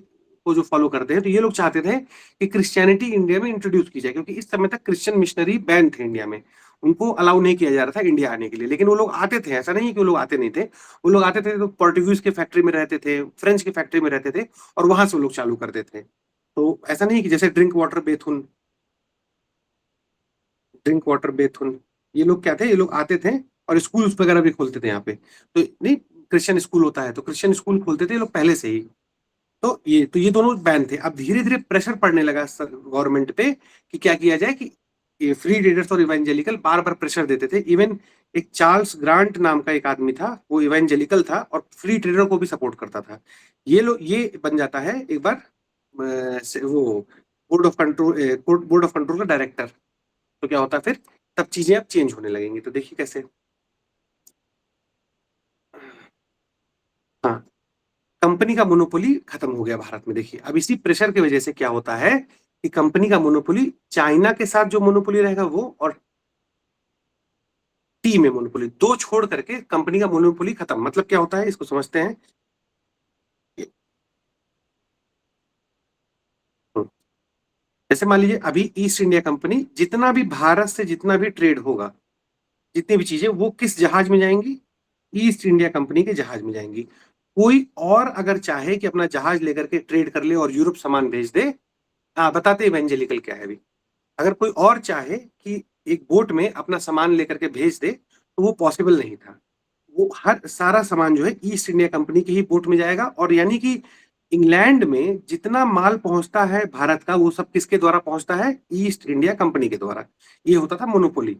को जो फॉलो करते हैं, तो ये लोग चाहते थे कि क्रिश्चियनिटी इंडिया में इंट्रोड्यूस की जाए, क्योंकि इस समय तक क्रिश्चियन मिशनरी बैन थे इंडिया में। उनको अलाउ नहीं किया जा रहा था इंडिया आने के लिए, लेकिन वो लोग आते थे, ऐसा नहीं है कि वो लोग आते नहीं थे। वो लोग आते थे तो पोर्टुगीज की फैक्ट्री में रहते थे, फ्रेंच की फैक्ट्री में रहते थे और वहां से वो लोग चालू करते थे। तो ऐसा नहीं है कि जैसे ड्रिंक वाटर बेथुन, ये लोग क्या थे, ये लोग आते थे और स्कूल्स वगैरह भी खोलते थे यहाँ पे। तो नहीं, क्रिश्चियन स्कूल होता है तो क्रिश्चियन स्कूल खोलते थे ये लोग पहले से ही। तो ये दोनों बैन थे। अब धीरे धीरे प्रेशर पड़ने लगा गवर्नमेंट पे कि क्या किया जाए, कि ये फ्री ट्रेडर्स और इवेंजेलिकल बार बार प्रेशर देते थे। इवन एक चार्ल्स ग्रांट नाम का एक आदमी था, वो इवेंजेलिकल था और फ्री ट्रेडर को भी सपोर्ट करता था। ये बन जाता है एक बार वो बोर्ड ऑफ कंट्रोल का डायरेक्टर। तो क्या होता है फिर, तब चीजें अब चेंज होने लगेंगी। तो देखिए कैसे। हाँ, कंपनी का मोनोपोली खत्म हो गया भारत में। देखिए अब इसी प्रेशर की वजह से क्या होता है कि कंपनी का मोनोपोली, चाइना के साथ जो मोनोपोली रहेगा वो, और टी में मोनोपोली, दो छोड़ करके कंपनी का मोनोपोली खत्म। मतलब क्या होता है इसको समझते हैं। जैसे मान लीजिए अभी ईस्ट इंडिया कंपनी, जितना भी भारत से जितना भी ट्रेड होगा, जितनी भी चीजें, वो किस जहाज में जाएंगी, ईस्ट इंडिया कंपनी के जहाज में जाएंगी। कोई और अगर चाहे कि अपना जहाज लेकर के ट्रेड कर ले और यूरोप सामान भेज दे, बताते इवेंजेलिकल क्या है अभी। अगर कोई और चाहे कि एक बोट में अपना सामान लेकर के भेज दे, तो वो पॉसिबल नहीं था। वो हर सारा सामान जो है ईस्ट इंडिया कंपनी की ही बोट में जाएगा, और यानी कि इंग्लैंड में जितना माल पहुंचता है भारत का, वो सब किसके द्वारा पहुंचता है, ईस्ट इंडिया कंपनी के द्वारा। ये होता था मोनोपोली।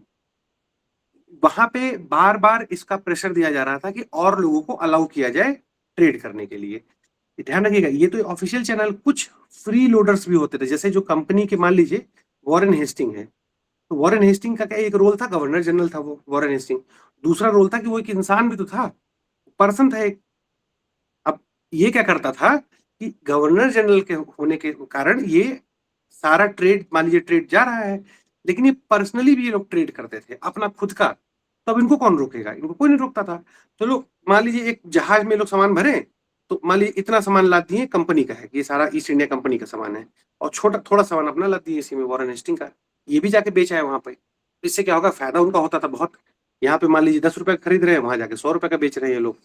वहां पे बार बार इसका प्रेशर दिया जा रहा था कि और लोगों को अलाउ किया जाए ट्रेड करने के लिए। ध्यान रखिएगा, ये तो ऑफिशियल चैनल, कुछ फ्री लोडर्स भी होते थे। जैसे जो कंपनी के, मान लीजिए वॉरेन हेस्टिंग है, तो वॉरेन हेस्टिंग का क्या एक रोल था, गवर्नर जनरल था वो वॉरेन हेस्टिंग। दूसरा रोल था कि वो एक इंसान भी तो था, पर्सन था एक। अब ये क्या करता था कि गवर्नर जनरल के होने के कारण ये सारा ट्रेड, मान लीजिए ट्रेड जा रहा है, लेकिन ये पर्सनली भी ये लोग ट्रेड करते थे अपना खुद का। तो अब इनको कौन रोकेगा, इनको कोई नहीं रोकता था। चलो मान लीजिए एक जहाज में लोग सामान भरे, तो मान लीजिए इतना सामान लाद दिए, कंपनी का है, ये सारा ईस्ट इंडिया कंपनी का सामान है, और छोटा थोड़ा सामान अपना लाद दिए इसी में, वॉरेन हेस्टिंग का, ये भी जाके बेचा है वहां पे। तो इससे क्या होगा, फायदा उनका होता था बहुत। यहाँ पे मान लीजिए 10 रुपए का खरीद रहे हैं, वहां जाके 100 रुपए का बेच रहे हैं ये लोग।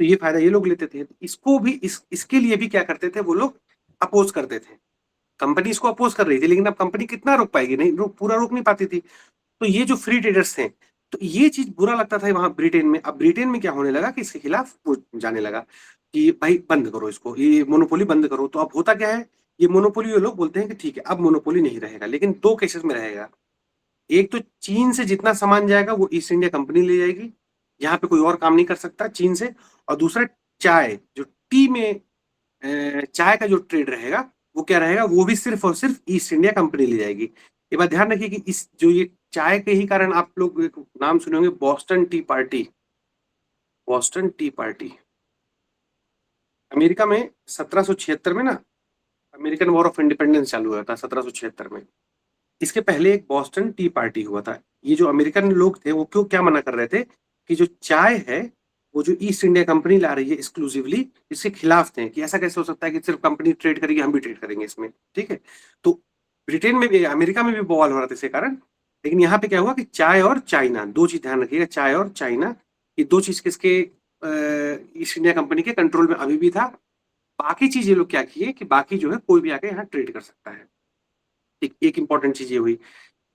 तो ये फायदा ये लोग लेते थे। इसको भी इसके लिए भी क्या करते थे वो लोग, अपोज करते थे। कंपनी इसको अपोज कर रही थी, लेकिन अब कंपनी कितना रोक पाएगी, नहीं पूरा रोक नहीं पाती थी। तो ये जो फ्री ट्रेडर्स थे, तो ये चीज बुरा लगता था वहां ब्रिटेन में। अब ब्रिटेन में क्या होने लगा कि इसके खिलाफ वो जाने लगा कि भाई बंद करो इसको, ये मोनोपोली बंद करो। तो अब होता क्या है, ये मोनोपोली, ये लोग बोलते हैं कि ठीक है अब मोनोपोली नहीं रहेगा, लेकिन दो केसेस में रहेगा। एक तो चीन से जितना सामान जाएगा वो ईस्ट इंडिया कंपनी ले जाएगी, यहाँ पे कोई और काम नहीं कर सकता चीन से। और दूसरा, चाय जो टी में चाय का जो ट्रेड रहेगा, वो क्या रहेगा, वो भी सिर्फ और सिर्फ ईस्ट इंडिया कंपनी ले जाएगी। ये बात ध्यान रखिए कि इस जो ये चाय के ही कारण, आप लोग एक नाम सुने होंगे, Boston T party. Boston T party America में 1776 में ना, अमेरिकन वॉर ऑफ इंडिपेंडेंस चालू हुआ था 1776 में। इसके पहले एक बॉस्टन टी पार्टी हुआ था। ये जो अमेरिकन लोग थे वो क्यों क्या मना कर रहे थे कि जो चाय है वो जो ईस्ट इंडिया कंपनी ला रही है एक्सक्लूसिवली, इसके खिलाफ थे कि ऐसा कैसे हो सकता है कि सिर्फ कंपनी ट्रेड करेगी, हम भी ट्रेड करेंगे इसमें। ठीक है, तो ब्रिटेन में भी, अमेरिका में भी बवाल हो रहा था इसके कारण। लेकिन यहाँ पे क्या हुआ कि चाय और चाइना, दो चीज ध्यान रखिएगा, चाय और चाइना, ये दो चीज किसके, ईस्ट इंडिया कंपनी के कंट्रोल में अभी भी था। बाकी चीज ये लोग क्या किए कि बाकी जो है कोई भी आके यहाँ ट्रेड कर सकता है। एक इंपॉर्टेंट चीज ये हुई।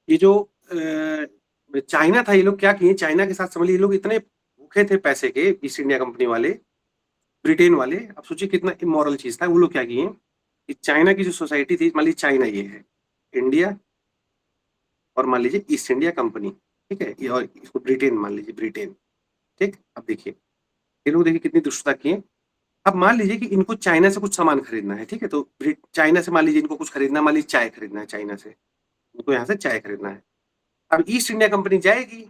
ये जो चाइना था, ये लोग क्या किए, चाइना के साथ समझ लीजिए, ये लोग इतने भूखे थे पैसे के, ईस्ट इंडिया कंपनी वाले, ब्रिटेन वाले। अब सोचिए कितना इमोरल चीज था। वो लोग क्या किए कि चाइना की जो सोसाइटी थी, मान लीजिए चाइना ये है, इंडिया, और मान लीजिए ईस्ट इंडिया कंपनी, ठीक है, ये, और इसको ब्रिटेन मान लीजिए, ब्रिटेन। ठीक, अब देखिए ये लोग, देखिए कितनी दुष्टता किए। अब मान लीजिए कि इनको चाइना से कुछ सामान खरीदना है, ठीक है, तो चाइना से मान लीजिए इनको कुछ खरीदना, मान लीजिए चाय खरीदना है चाइना से, इनको यहाँ से चाय खरीदना है। अब ईस्ट इंडिया कंपनी जाएगी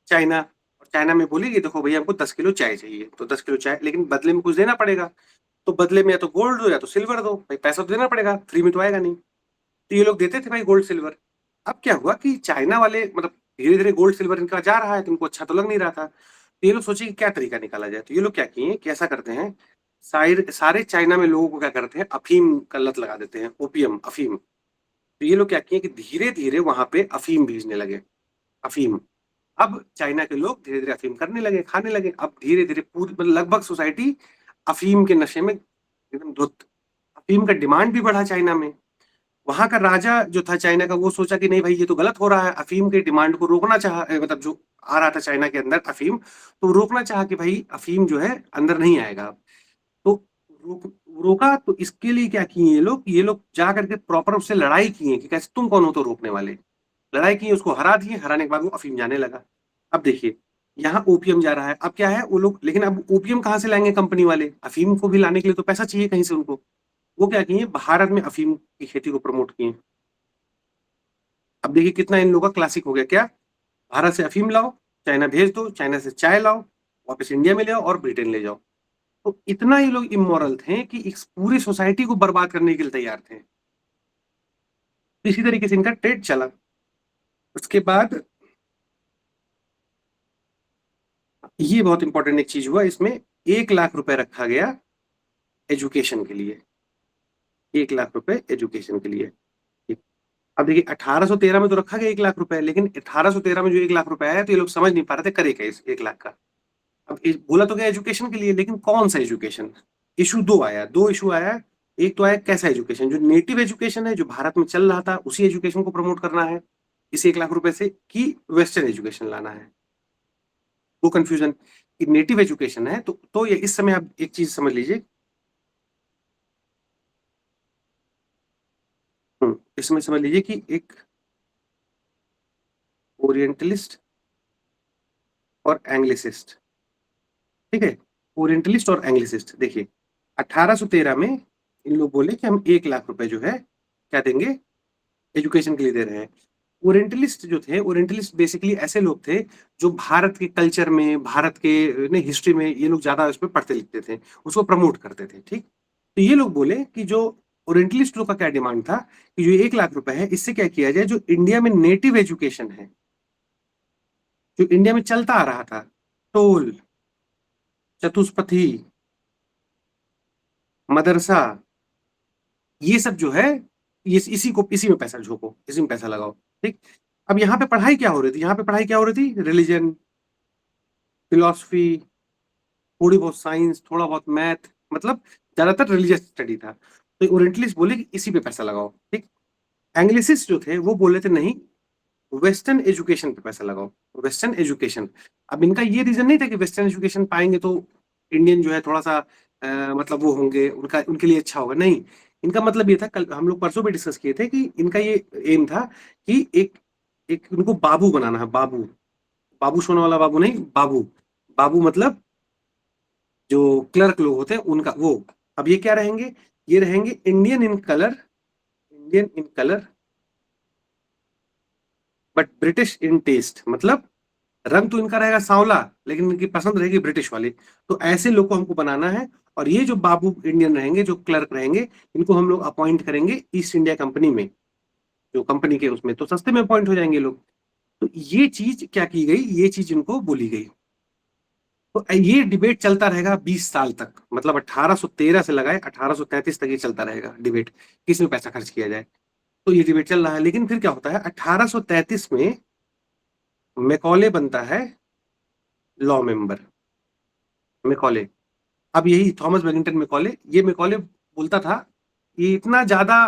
चाइना, और चाइना में बोलेगी देखो भैया हमको 10 किलो चाय चाहिए, तो 10 किलो चाय, लेकिन बदले में कुछ देना पड़ेगा। तो बदले में या तो गोल्ड दो या तो सिल्वर दो, भाई पैसा तो देना पड़ेगा, फ्री में तो आएगा नहीं। तो ये लोग देते थे भाई गोल्ड सिल्वर। अब क्या हुआ कि चाइना वाले, मतलब धीरे धीरे गोल्ड सिल्वर इनका जा रहा है, तो इनको अच्छा तो लग नहीं रहा था। तो ये लोग सोचे कि क्या तरीका निकाला जाए। तो ये लोग क्या किए कि ऐसा करते हैं, सारे चाइना में लोगों को क्या करते हैं, अफीम का लत लगा देते हैं, ओपियम, अफीम। तो ये लोग क्या किए कि धीरे धीरे वहां पे अफीम भेजने लगे। अफीम। अब चाइना के लोग धीरे-धीरे अफीम करने लगे, खाने लगे। अब धीरे-धीरे पूरी मतलब लगभग सोसाइटी अफीम के नशे में एकदम धुत। अफीम का डिमांड भी बढ़ा चाइना में। वहाँ का राजा जो था चाइना का, वो सोचा कि नहीं भाई ये तो गलत हो रहा है, अफीम के डिमांड को रोकना चाहा मतलब जो आ रहा था चाइना के अंदर अफीम, तो वो रोकना चाहा कि भाई अफीम जो है अंदर नहीं आएगा। तो रोक रोका तो इसके लिए क्या किए ये लोग जा करके प्रॉपर उससे लड़ाई किए कि कैसे तुम कौन हो तो रोकने वाले? लड़ाई की, उसको हरा दिए, हराने के बाद वो अफीम जाने लगा। अब देखिए, यहाँ ओपीएम जा रहा है, अब क्या है वो लोग, लेकिन अब ओपीएम कहाँ से लाएँगे कंपनी वाले? अफीम को भी लाने के लिए तो पैसा चाहिए कहीं से उनको। वो क्या किए, भारत में अफीम की खेती को प्रमोट किए। अब देखिए कितना इन लोगों का क्लासिक हो गया, क्या? भारत से अफीम लाओ, चाइना भेज दो, चाइना से चाय लाओ, वापस इंडिया में ले आओ और ब्रिटेन ले जाओ। तो इतना ये लोग इमोरल थे कि इस पूरी सोसाइटी को बर्बाद करने के लिए तैयार थे। तो इसी तरीके से इनका ट्रेड चला। उसके बाद ये बहुत इंपॉर्टेंट एक चीज हुआ इसमें, 1 लाख रुपए रखा गया एजुकेशन के लिए। 1 लाख रुपए एजुकेशन के लिए। ठीक। अब देखिए 1813 में तो रखा गया 1 लाख रुपए, लेकिन 1813 में जो 1 लाख रुपए आया तो ये लोग समझ नहीं पा रहे थे करे क्या इस 1 लाख का। अब बोला तो गया एजुकेशन के लिए, लेकिन कौन सा एजुकेशन? इशू दो आया, दो इशू आया। एक तो आया कैसा एजुकेशन, जो नेटिव एजुकेशन है जो भारत में चल रहा था उसी एजुकेशन को प्रमोट करना है इस 1 लाख रुपए से, कि वेस्टर्न एजुकेशन लाना है। वो कंफ्यूजन कि नेटिव एजुकेशन है तो ये इस समय आप एक चीज समझ लीजिए। इसमें समझ लीजिए कि एक ओरिएंटलिस्ट और एंग्लिसिस्ट, ठीक है? ओरिएंटलिस्ट और एंग्लिसिस्ट, देखिए 1813 में इन लोग बोले कि हम 1 लाख रुपए जो है क्या देंगे, एजुकेशन के लिए दे रहे हैं। ओरिएंटलिस्ट जो थे, ओरिएंटलिस्ट बेसिकली ऐसे लोग थे जो भारत के कल्चर में, भारत के ने हिस्ट्री में ये लोग ज्यादा उसमें पढ़ते लिखते थे, उसको प्रमोट करते थे। ठीक, तो ये लोग बोले कि जो ओरिएंटलिस्ट लोग का क्या डिमांड था कि जो 1 लाख रुपए है इससे क्या किया जाए, जो इंडिया में नेटिव एजुकेशन है, जो इंडिया में चलता आ रहा था, टोल, चतुष्पथी, मदरसा, ये सब जो है, ये इसी में पैसा झोंको, इसी में पैसा लगाओ। ठीक, अब यहाँ पे पढ़ाई क्या हो रही थी, यहाँ पे पढ़ाई क्या हो रही थी, रिलीजन, फिलोसफी, थोड़ी बहुत साइंस, थोड़ा बहुत मैथ, मतलब ज्यादातर रिलीजियस स्टडी था। तो ओरिएंटलिस्ट बोले कि इसी पे पैसा लगाओ। ठीक, एंग्लिसिस्ट जो थे वो बोले थे नहीं, वेस्टर्न एजुकेशन पे पैसा लगाओ, वेस्टर्न एजुकेशन। अब इनका ये रीजन नहीं था कि वेस्टर्न एजुकेशन पाएंगे तो इंडियन जो है थोड़ा सा मतलब वो होंगे, उनका उनके लिए अच्छा होगा, नहीं। इनका मतलब ये था, कल हम लोग परसों भी डिस्कस किए थे कि इनका ये एम था कि एक एक उनको बाबू बनाना है, बाबू, बाबू सोने वाला बाबू नहीं, बाबू। बाबू मतलब जो क्लर्क लोग होते हैं उनका वो। अब ये क्या रहेंगे, ये रहेंगे Indian in colour, Indian in colour but British in taste. मतलब रंग तो इनका रहेगा सांवला, लेकिन इनकी पसंद रहेगी ब्रिटिश वाली। तो ऐसे लोग को हमको बनाना है, और ये जो बाबू इंडियन रहेंगे, जो क्लर्क रहेंगे, इनको हम लोग अपॉइंट करेंगे ईस्ट इंडिया कंपनी में, जो कंपनी के उसमें, तो सस्ते में अपॉइंट हो जाएंगे लोग। तो ये चीज क्या की गई, ये चीज इनको बोली गई। तो ये डिबेट चलता रहेगा 20 साल तक, मतलब 1813 से लगाए 1833 तक ये चलता रहेगा डिबेट, किस में पैसा खर्च किया जाए। तो ये डिबेट चल रहा है, लेकिन फिर क्या होता है, 1833 में मैकॉले बनता है लॉ मेंबर, मैकॉले। अब यही थॉमस बैगिंगटन मैकॉले, ये मैकॉले बोलता था, ये इतना ज्यादा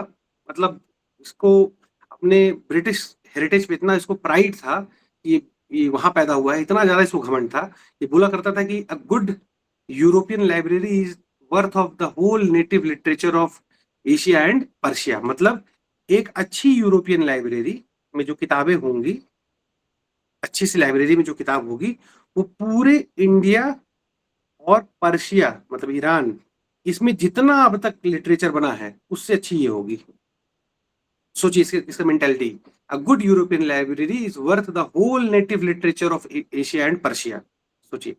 मतलब इसको अपने ब्रिटिश हेरिटेज पे इतना इसको प्राइड था, ये वहां पैदा हुआ है, इतना ज्यादा इसको घमंड था, ये बोला करता था कि a good European library is worth of the whole native literature of Asia and Persia. मतलब एक अच्छी यूरोपियन लाइब्रेरी में जो किताबें होंगी, अच्छी सी लाइब्रेरी में जो किताब होगी, वो पूरे इंडिया और पर्शिया मतलब ईरान, इसमें जितना अब तक लिटरेचर बना है उससे अच्छी ये होगी। सोचिए इसका mentality, a good European library is worth the whole native literature of Asia and Persia. सोचिए,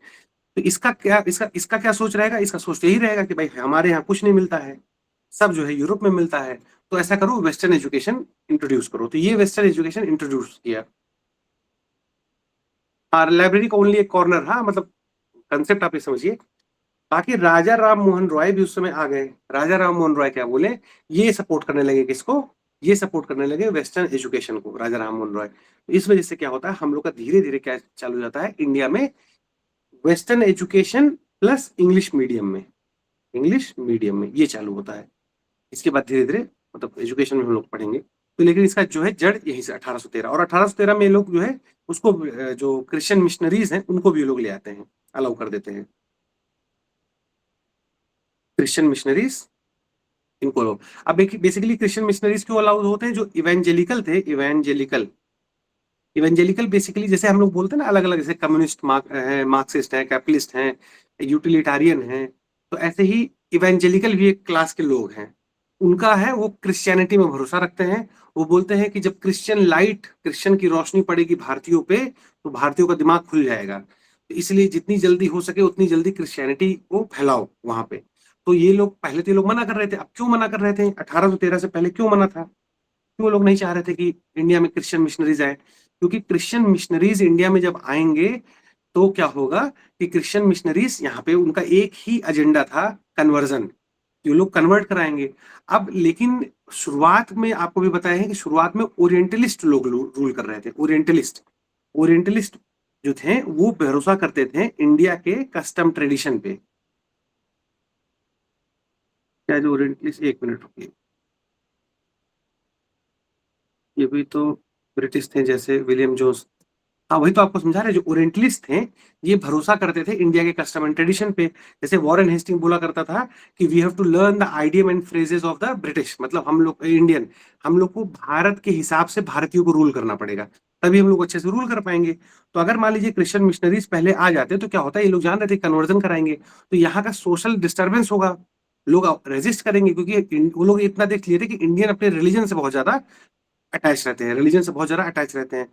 तो इसका क्या सोच रहेगा, इसका सोच यही रहेगा कि भाई हमारे यहाँ कुछ नहीं मिलता है, सब जो है यूरोप में मिलता है, तो ऐसा करो वेस्टर्न एजुकेशन इंट्रोड्यूस करो। तो ये वेस्टर्न एजुकेशन इंट्रोड्यूस किया। और लाइब्रेरी का ओनली एक कॉर्नर, हाँ मतलब कंसेप्ट आप ये समझिए। बाकी राजा राम मोहन रॉय भी उस समय आ गए। राजा राम मोहन रॉय क्या बोले, ये सपोर्ट करने लगे किसको, ये सपोर्ट करने लगे वेस्टर्न एजुकेशन को, राजा राममोहन रॉय। तो इस वजह से क्या होता है, हम लोग का धीरे-धीरे क्या चालू हो जाता है इंडिया में, western education plus English medium में ये चालू होता है। इसके बाद धीरे-धीरे मतलब एजुकेशन में हम लोग पढ़ेंगे। तो लेकिन इसका जो है जड़ यहीं से 1813, और 1813 में ये लोग जो है उसको जो क्रिश्चियन मिशनरीज़ हैं उनको भी ये लोग ले आते हैं, अलाउ कर देते हैं। क्रिश्चियन मिशनरीज़ इनको अब बेसिकली क्रिश्चियन मिशनरीज़ क्यों अलाउड होते हैं, जो इवेंजेलिकल थे, इवेंजेलिकल बेसिकली जैसे हम लोग बोलते हैं ना अलग-अलग, जैसे कम्युनिस्ट मार्क्सिस्ट हैं, कैपिटलिस्ट हैं, यूटिलिटारियन हैं, तो ऐसे ही इवेंजेलिकल भी एक क्लास के लोग हैं। उनका है वो क्रिश्चियनिटी में भरोसा रखते हैं। वो बोलते हैं कि जब क्रिश्चियन की रोशनी पड़ेगी भारतीयों पे, तो भारतीयों का दिमाग खुल जाएगा। तो इसलिए जितनी जल्दी हो सके उतनी जल्दी क्रिश्चियनिटी को फैलाओ वहाँ पे। तो ये लोग पहले तो ये लोग मना कर रहे थे। अब क्यों मना कर रहे थे? 1813 से पहले क्यों मना था? क्यों लोग नहीं चाह रहे थे कि इंडिया में क्रिश्चियन मिशनरीज आए? क्योंकि क्रिश्चियन मिशनरीज इंडिया में जब आएंगे तो क्या होगा कि क्रिश्चियन मिशनरीज यहाँ पे उनका एक ही एजेंडा था, कन्वर्जन। ये लोग कन्वर्ट कराएंगे। अब लेकिन शुरुआत में आपको भी बताया है कि शुरुआत में ओरिएंटलिस्ट लोग रूल कर रहे थे। ओरिएंटलिस्ट जो थे वो भरोसा करते थे इंडिया के कस्टम ट्रेडिशन पे। क्या जो ओरिएंटलिस्ट, एक मिनट रुकिए, ये भी तो ब्रिटिश थे जैसे विलियम जोन्स। हाँ, वही तो आपको समझा रहे, जो ओरिएंटलिस्ट थे ये भरोसा करते थे इंडिया के कस्टम एंड ट्रेडिशन पे। जैसे वॉरेन हेस्टिंग बोला करता था कि we have to learn the idiom and phrases of the British, मतलब हम लोग इंडियन, हम लोग को भारत के हिसाब से भारतीयों को रूल करना पड़ेगा, तभी हम लोग अच्छे से रूल कर पाएंगे। तो अगर मान लीजिए क्रिश्चियन मिशनरीज पहले आ जाते तो क्या होता है, ये लोग जान रहे थे कन्वर्जन कराएंगे तो यहाँ का सोशल डिस्टर्बेंस होगा, लोग रेजिस्ट करेंगे, क्योंकि वो लोग इतना देख लिए थे कि इंडियन अपने रिलीजन से बहुत ज्यादा अटैच रहते हैं, रिलीजन से बहुत ज्यादा अटैच रहते हैं।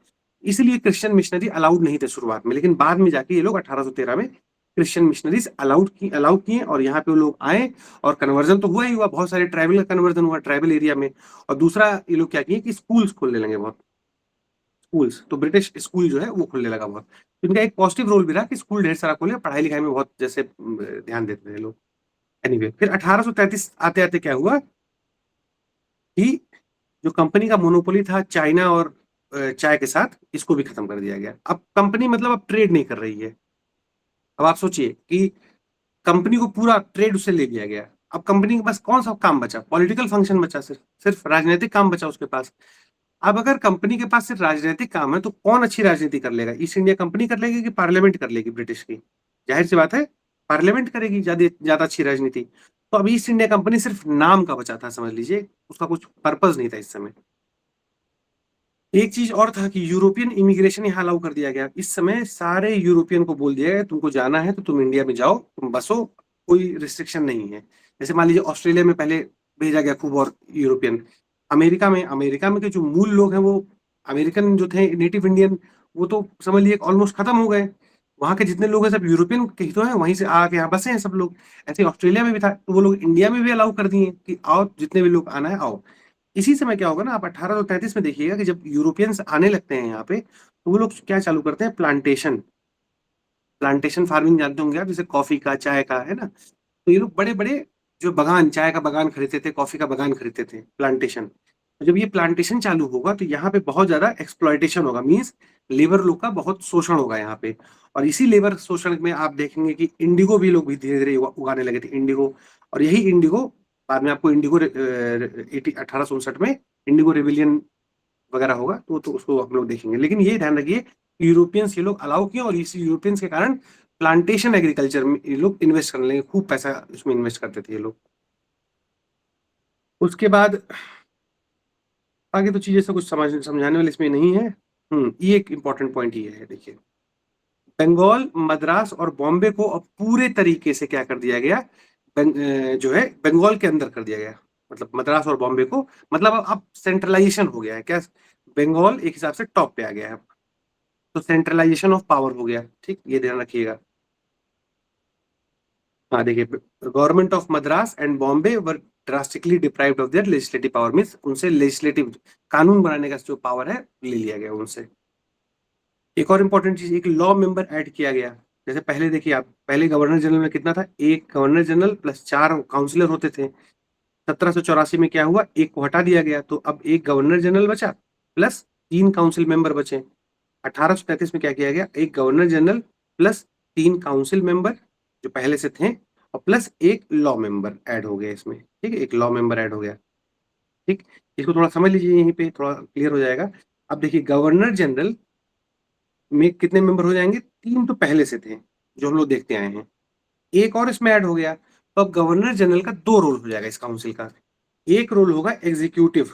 इसलिए क्रिश्चियन मिशनरी अलाउड नहीं थे शुरुआत में, लेकिन बाद में जाके ये लोग 1813 में क्रिश्चियन मिशनरीज अलाउ किए और यहाँ पे वो लोग आए, और कन्वर्जन तो हुआ ही हुआ, बहुत सारे ट्राइबल का कन्वर्जन हुआ ट्राइबल एरिया में। और दूसरा ये लोग क्या किए कि स्कूल्स खोलने लगे, बहुत स्कूल्स, तो ब्रिटिश स्कूल जो है वो खुलने लगा बहुत। तो इनका एक पॉजिटिव रोल भी रहा कि स्कूल ढेर सारा खोले, पढ़ाई लिखाई में बहुत जैसे ध्यान देते थे लोग। एनीवे, फिर 1833 आते आते क्या हुआ कि जो कंपनी का मोनोपोली था चाइना और चाय के साथ, इसको भी खत्म कर दिया गया। अब कंपनी मतलब अब ट्रेड नहीं कर रही है। अब आप सोचिए कि कंपनी को पूरा ट्रेड उससे ले लिया गया। अब कंपनी के पास कौन सा काम बचा? पॉलिटिकल फंक्शन बचा, सिर्फ सिर्फ राजनीतिक काम बचा उसके पास। अब अगर कंपनी के पास सिर्फ राजनीतिक काम है तो कौन अच्छी राजनीति कर लेगा? ईस्ट इंडिया कंपनी कर लेगी कि पार्लियामेंट कर लेगी ब्रिटिश की? जाहिर सी बात है, पार्लियामेंट करेगी ज्यादा ज्यादा अच्छी राजनीति। तो अब ईस्ट इंडिया कंपनी सिर्फ नाम का बचा था, समझ लीजिए, उसका कुछ पर्पज नहीं था इस समय। एक चीज और था कि यूरोपियन इमिग्रेशन यहाँ अलाउ कर दिया गया। इस समय सारे यूरोपियन को बोल दिया गया तुमको जाना है तो तुम इंडिया में जाओ, तुम बसो, कोई रिस्ट्रिक्शन नहीं है। जैसे मान लीजिए ऑस्ट्रेलिया में पहले भेजा गया खूब और यूरोपियन, अमेरिका में के जो मूल लोग हैं वो अमेरिकन जो थे नेटिव इंडियन, वो तो समझ लीजिए ऑलमोस्ट खत्म हो गए। वहां के जितने लोग हैं सब यूरोपियन के ही तो हैं, वहीं से आके यहाँ बसे हैं सब लोग। ऐसे ऑस्ट्रेलिया में भी था, तो वो लोग इंडिया में भी अलाउ कर दिए कि आओ, जितने भी लोग आना है आओ। इसी समय क्या होगा ना, आप 1833 में देखिएगा कि जब यूरोपियंस आने लगते हैं यहाँ पे, तो वो लोग क्या चालू करते हैं, प्लांटेशन प्लांटेशन फार्मिंग जानते होंगे आप, जैसे कॉफी का, चाय का, है ना। तो ये लोग बड़े बड़े जो बगान, चाय का बगान खरीदते थे, कॉफी का बगान खरीदते थे, प्लांटेशन। तो जब ये प्लांटेशन चालू होगा तो यहाँ पे बहुत ज्यादा एक्सप्लॉयटेशन होगा, मीन्स लेबर लोग का बहुत शोषण होगा यहाँ पे। और इसी लेबर शोषण में आप देखेंगे कि इंडिगो भी लोग भी धीरे धीरे उगाने लगे थे, इंडिगो। और यही इंडिगो, बाद में आपको इंडिगो 1859 में इंडिगो रेबिलियन वगैरह होगा, तो उसको हम लोग देखेंगे। लेकिन ये ध्यान रखिए, यूरोपियंस ये लोग अलाउ किए, और इस यूरोपियंस के कारण प्लांटेशन एग्रीकल्चर में ये लोग इन्वेस्ट करने लगे, खूब पैसा उसमें इन्वेस्ट करते थे ये लोग। उसके बाद आगे तो चीजें से कुछ समझाने वाले इसमें नहीं है। ये एक इंपॉर्टेंट पॉइंट ये है, देखिए, बंगाल, मद्रास और बॉम्बे को अब पूरे तरीके से क्या कर दिया गया, जो है बंगाल के अंदर कर दिया गया। मतलब मद्रास और बॉम्बे को, मतलब अब सेंट्रलाइजेशन हो गया है क्या, बंगाल एक हिसाब से टॉप पे आ गया है, तो सेंट्रलाइजेशन ऑफ पावर हो गया। ठीक, ये ध्यान रखिएगा। हाँ देखिए, government of Madras and Bombay were drastically deprived of their legislative power, means उनसे लेजिस्लेटिव कानून बनाने का जो पावर है ले लिया गया उनसे। एक और इम्पोर्टेंट चीज, एक लॉ मेंबर ऐड किया गया। जैसे पहले देखिए आप, पहले गवर्नर जनरल में कितना था, एक गवर्नर जनरल प्लस 4 काउंसिलर होते थे। 1784 में क्या हुआ, एक को हटा दिया गया, तो अब एक गवर्नर जनरल बचा प्लस 3 काउंसिल मेंबर बचे। 1833 में क्या किया गया, एक governor general plus 3 council member जो पहले से थे और प्लस एक लॉ मेंबर ऐड हो गया इसमें, ठीक है, एक लॉ मेंबर ऐड हो गया। ठीक, इसको थोड़ा समझ लीजिए, यहीं पे थोड़ा क्लियर हो जाएगा। अब देखिए गवर्नर जनरल में कितने मेंबर हो जाएंगे, 3 तो पहले से थे जो हम लोग देखते आए हैं, एक और इसमें ऐड हो गया, तो अब गवर्नर जनरल का 2 रोल हो जाएगा इस काउंसिल का। एक रोल होगा एग्जीक्यूटिव,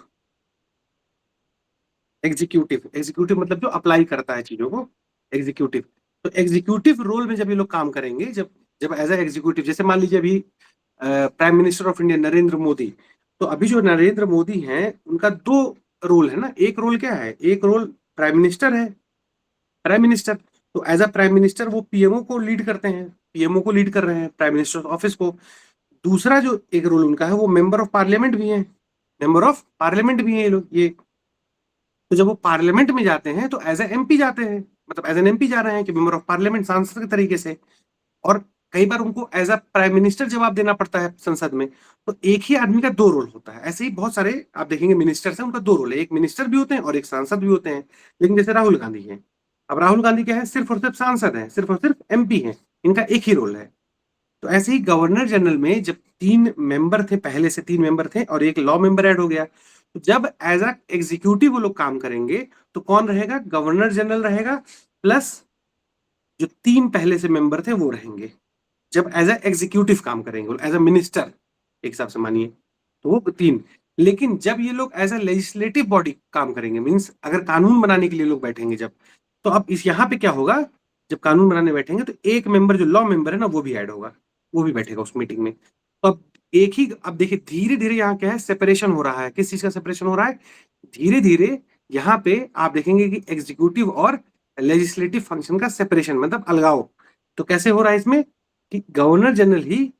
एग्जीक्यूटिव मतलब जो अप्लाई करता है चीजों को, एग्जीक्यूटिव। तो एग्जीक्यूटिव रोल में जब ये लोग काम करेंगे, जब जब एज ए एग्जीक्यूटिव, जैसे मान लीजिए अभी prime minister of India Narendra Modi, तो अभी जो नरेंद्र मोदी हैं उनका 2 रोल है ना, एक रोल क्या है, एक रोल प्राइम मिनिस्टर है, प्राइम मिनिस्टर, तो एज अ प्राइम मिनिस्टर वो पीएमओ को लीड करते हैं, पीएमओ को लीड कर रहे हैं, प्राइम मिनिस्टर ऑफिस को। दूसरा जो एक रोल उनका है वो मेंबर ऑफ पार्लियामेंट भी है, मेंबर ऑफ पार्लियामेंट भी है ये लोग, ये। तो जब वो पार्लियामेंट में जाते हैं तो एज ए एमपी जाते हैं, मतलब एज एन एमपी जा रहे हैं कि मेंबर ऑफ पार्लियामेंट, सांसद के तरीके से। और कई बार उनको एज अ प्राइम मिनिस्टर जवाब देना पड़ता है संसद में, तो एक ही आदमी का 2 रोल होता है। ऐसे ही बहुत सारे आप देखेंगे मिनिस्टर्स हैं, उनका 2 रोल है, एक मिनिस्टर भी होते हैं और एक सांसद भी होते हैं। लेकिन जैसे राहुल गांधी है, अब राहुल गांधी क्या है, सिर्फ और सिर्फ सांसद है, सिर्फ और सिर्फ एमपी है, इनका एक ही रोल है। तो ऐसे ही गवर्नर जनरल में जब 3 मेंबर थे, पहले से 3 मेंबर थे और एक लॉ मेंबर ऐड हो गया, तो जब एज अ एग्जीक्यूटिव वो लोग काम करेंगे तो कौन रहेगा, गवर्नर जनरल रहेगा प्लस जो 3 पहले से मेंबर थे वो रहेंगे, जब एज ए एग्जीक्यूटिव काम करेंगे, एज ए मिनिस्टर एक हिसाब से मानिए, तो वो 3। लेकिन जब ये लोग एज ए लेजिस्लेटिव बॉडी काम करेंगे, मीन्स अगर कानून बनाने के लिए लोग बैठेंगे जब, तो अब इस यहाँ पे क्या होगा, जब कानून बनाने बैठेंगे तो एक मेंबर जो लॉ मेंबर है ना वो भी ऐड होगा, वो भी बैठेगा उस मीटिंग में। तो अब एक ही, अब देखिए धीरे धीरे यहाँ क्या है, सेपरेशन हो रहा है, किस चीज का सेपरेशन हो रहा है, धीरे धीरे यहाँ पे आप देखेंगे कि एग्जीक्यूटिव और लेजिस्लेटिव फंक्शन का सेपरेशन, मतलब अलगाव। तो कैसे हो रहा है इसमें कि गवर्नर जनरल ही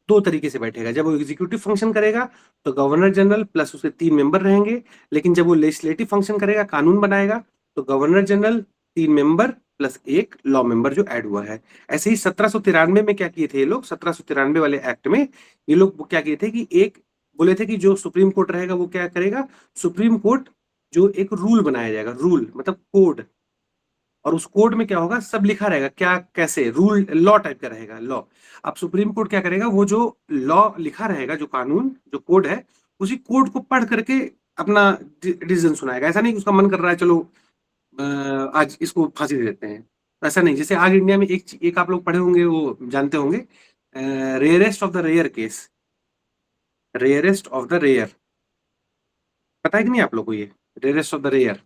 2 तरीके से बैठेगा, जब वो एग्जीक्यूटिव फंक्शन करेगा तो गवर्नर जनरल प्लस उसके 3 मेंबर रहेंगे, लेकिन जब वो लेजिस्लेटिव फंक्शन करेगा, कानून बनाएगा, तो गवर्नर जनरल 3 मेंबर प्लस एक लॉ मेंबर जो ऐड हुआ है। ऐसे ही 1793 में क्या किए थे ये लोग, 1793 वाले एक्ट में ये लोग क्या किए थे कि एक बोले थे कि जो सुप्रीम कोर्ट रहेगा वो क्या करेगा, सुप्रीम कोर्ट जो एक रूल बनाया जाएगा, रूल मतलब कोड, और उस कोड में क्या होगा, सब लिखा रहेगा, क्या कैसे रूल, लॉ टाइप का रहेगा, लॉ। अब सुप्रीम कोर्ट क्या करेगा, वो जो लॉ लिखा रहेगा, जो कानून जो कोड है, उसी कोड को पढ़ करके अपना डिसीजन सुनाएगा। ऐसा नहीं कि उसका मन कर रहा है चलो आज इसको फांसी दे देते हैं, ऐसा नहीं। जैसे आज इंडिया में एक आप लोग पढ़े होंगे, वो जानते होंगे, rarest of the rare case, rarest of the rare, पता है कि नहीं आप लोग को ये rarest of the rare?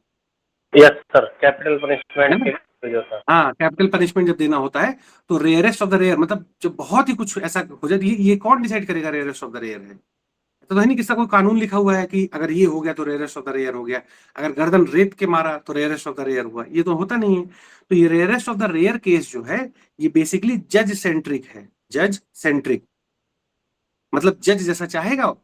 Yes sir, capital है पनिशमेंट ना? के जो था। हाँ, कैपिटल पनिशमेंट जब देना होता है तो रेयरेस्ट ऑफ द रेयर, मतलब जब बहुत ही कुछ ऐसा हो जाए, ये कौन डिसाइड करेगा रेयरेस्ट ऑफ द रेयर है? तो है नहीं किसका कोई कानून लिखा हुआ है कि अगर ये हो गया तो रेयरेस्ट ऑफ द रेयर हो गया, अगर गर्दन रेत के मारा तो रेयरेस्ट ऑफ द रेयर हुआ, ये तो होता नहीं है। तो ये rarest of the rare case जो है, ये बेसिकली जज सेंट्रिक है, जज सेंट्रिक, मतलब जज जैसा चाहेगा।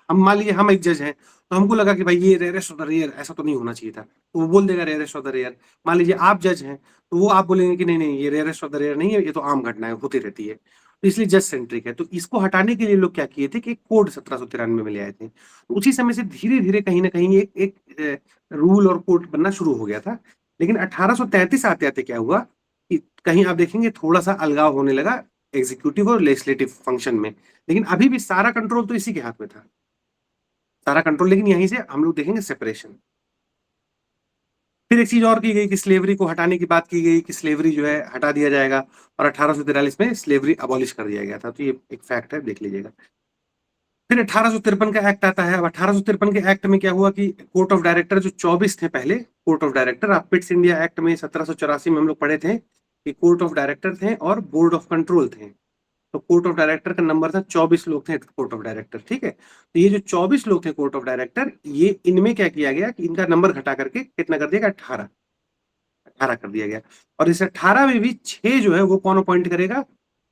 हम मान लीजिए हम एक जज हैं, तो हमको लगा कि भाई ये रेयरेस्ट ऑफ द रेयर ऐसा तो नहीं होना चाहिए था, तो वो बोल देगा रेयरेस्ट ऑफ द रेयर। मान लीजिए आप जज हैं, तो वो आप बोलेंगे कि नहीं नहीं ये रेयरेस्ट ऑफ द रेयर नहीं है, ये तो आम घटनाएं होती रहती है, तो इसलिए जज सेंट्रिक है। तो इसको हटाने के लिए लोग क्या किए थे कि एक कोड 1793 में ले आए थे, तो उसी समय से धीरे धीरे कहीं ना कहीं एक एक रूल और कोड बनना शुरू हो गया था। लेकिन 1833 आते आते क्या हुआ कि कहीं आप देखेंगे थोड़ा सा अलगाव होने लगा एग्जीक्यूटिव और लेजिस्लेटिव फंक्शन में, लेकिन अभी भी सारा कंट्रोल तो इसी के हाथ में था, सारा कंट्रोल। लेकिन यहीं से हम लोग देखेंगे सेपरेशन। फिर एक चीज और की गई कि स्लेवरी को हटाने की बात की गई कि स्लेवरी जो है हटा दिया जाएगा, और 1843 में स्लेवरी अबॉलिश कर दिया गया था, तो ये एक फैक्ट है, देख लीजिएगा। फिर 1853 का एक्ट आता है। अब 1853 के एक्ट में क्या हुआ कि कोर्ट ऑफ डायरेक्टर जो 24 थे पहले, कोर्ट ऑफ डायरेक्टर, आप पिट्स इंडिया एक्ट में 1784 में हम लोग पढ़े थे कि कोर्ट ऑफ डायरेक्टर थे और बोर्ड ऑफ कंट्रोल थे। तो कोर्ट ऑफ डायरेक्टर का नंबर था 24 लोग थे कोर्ट ऑफ डायरेक्टर, ठीक है। तो ये जो 24 लोग थे कोर्ट ऑफ डायरेक्टर, ये इनमें क्या किया गया कि इनका नंबर घटा करके कितना कर दिया गया, 18 18 कर दिया गया। और इस 18 में भी 6 जो है वो कौन अपॉइंट करेगा,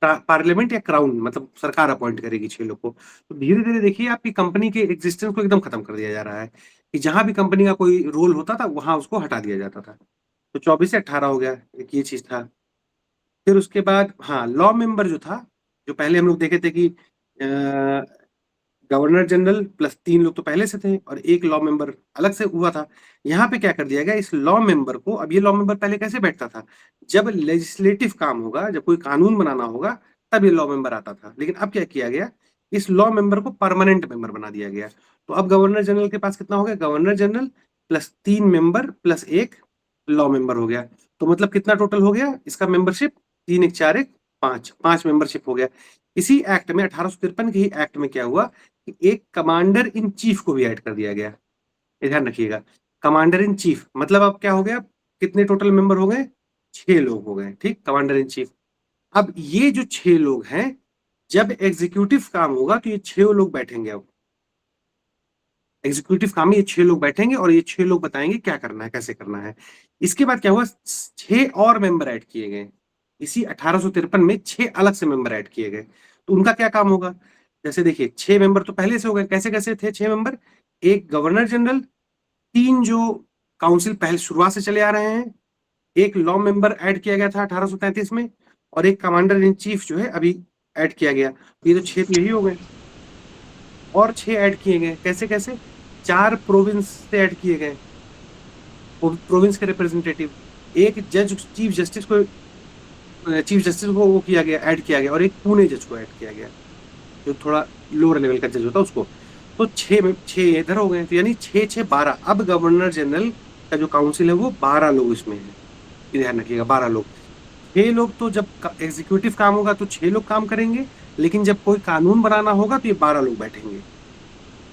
पार्लियामेंट या क्राउन, मतलब सरकार अपॉइंट करेगी 6 लोग को। तो धीरे धीरे देखिए आपकी कंपनी के एग्जिस्टेंस को एकदम खत्म कर दिया जा रहा है, कि जहां भी कंपनी का कोई रोल होता था वहां उसको हटा दिया जाता था। तो 24 से 18 हो गया, एक ये चीज था। फिर उसके बाद हाँ, लॉ मेंबर जो था, जो पहले हम लोग देखे थे कि गवर्नर जनरल प्लस 3 लोग तो पहले से थे और एक लॉ मेंबर अलग से हुआ था। यहाँ पे क्या कर दिया गया, इस लॉ मेंबर को, अब ये लॉ मेंबर पहले कैसे बैठता था, जब लेजिस्लेटिव काम होगा, जब कोई कानून बनाना होगा तब ये लॉ मेंबर आता था। लेकिन अब क्या किया गया, इस लॉ मेंबर को परमानेंट मेंबर बना दिया गया। तो अब गवर्नर जनरल के पास कितना हो गया, governor general plus 3 member plus एक लॉ मेंबर हो गया। तो मतलब कितना टोटल हो गया इसका मेंबरशिप, 3 1 4 1 5 मेंबरशिप हो गया। इसी एक्ट में 1853 के ही एक्ट में क्या हुआ कि एक कमांडर इन चीफ को भी ऐड कर दिया गया। ये ध्यान रखिएगा, कमांडर इन चीफ मतलब अब क्या हो गया, कितने टोटल मेंबर हो गए, 6 लोग हो गए, ठीक, कमांडर इन चीफ। अब ये जो 6 लोग हैं, जब एग्जीक्यूटिव काम होगा तो ये 6 लोग बैठेंगे। अब एग्जीक्यूटिव काम में ये 6 लोग बैठेंगे और ये 6 लोग बताएंगे क्या करना है, कैसे करना है। इसके बाद क्या हुआ, 6 और मेंबर ऐड किए गए। इसी 1853 में 6 अलग से मेंबर ऐड किए गए। तो उनका क्या काम होगा, जैसे देखिए 6 मेंबर तो पहले से हो गए, कैसे कैसे थे 6 मेंबर, एक गवर्नर जनरल, 3 जो काउंसिल पहले शुरुआत से चले आ रहे हैं, एक लॉ मेंबर ऐड किया गया था 1833 में, और एक कमांडर इन चीफ जो है अभी ऐड किया गया। तो ये तो 6 यही हो गए, और 6 ऐड किए गए, कैसे कैसे, 4 प्रोविंस से ऐड किए गए, प्रोविंस के रिप्रेजेंटेटिव, एक जज चीफ जस्टिस को वो किया गया, ऐड किया गया, और एक पुणे जज को ऐड किया गया जो थोड़ा लोअर लेवल का जज होता है उसको। तो 6 इधर हो गए, तो यानी 6 6 12। अब गवर्नर जनरल का जो काउंसिल है वो 12 लोग इसमें है, ध्यान रखिएगा 12 लोग। 6 लोग तो जब एग्जीक्यूटिव काम होगा तो 6 लोग काम करेंगे, लेकिन जब कोई कानून बनाना होगा तो ये 12 लोग बैठेंगे।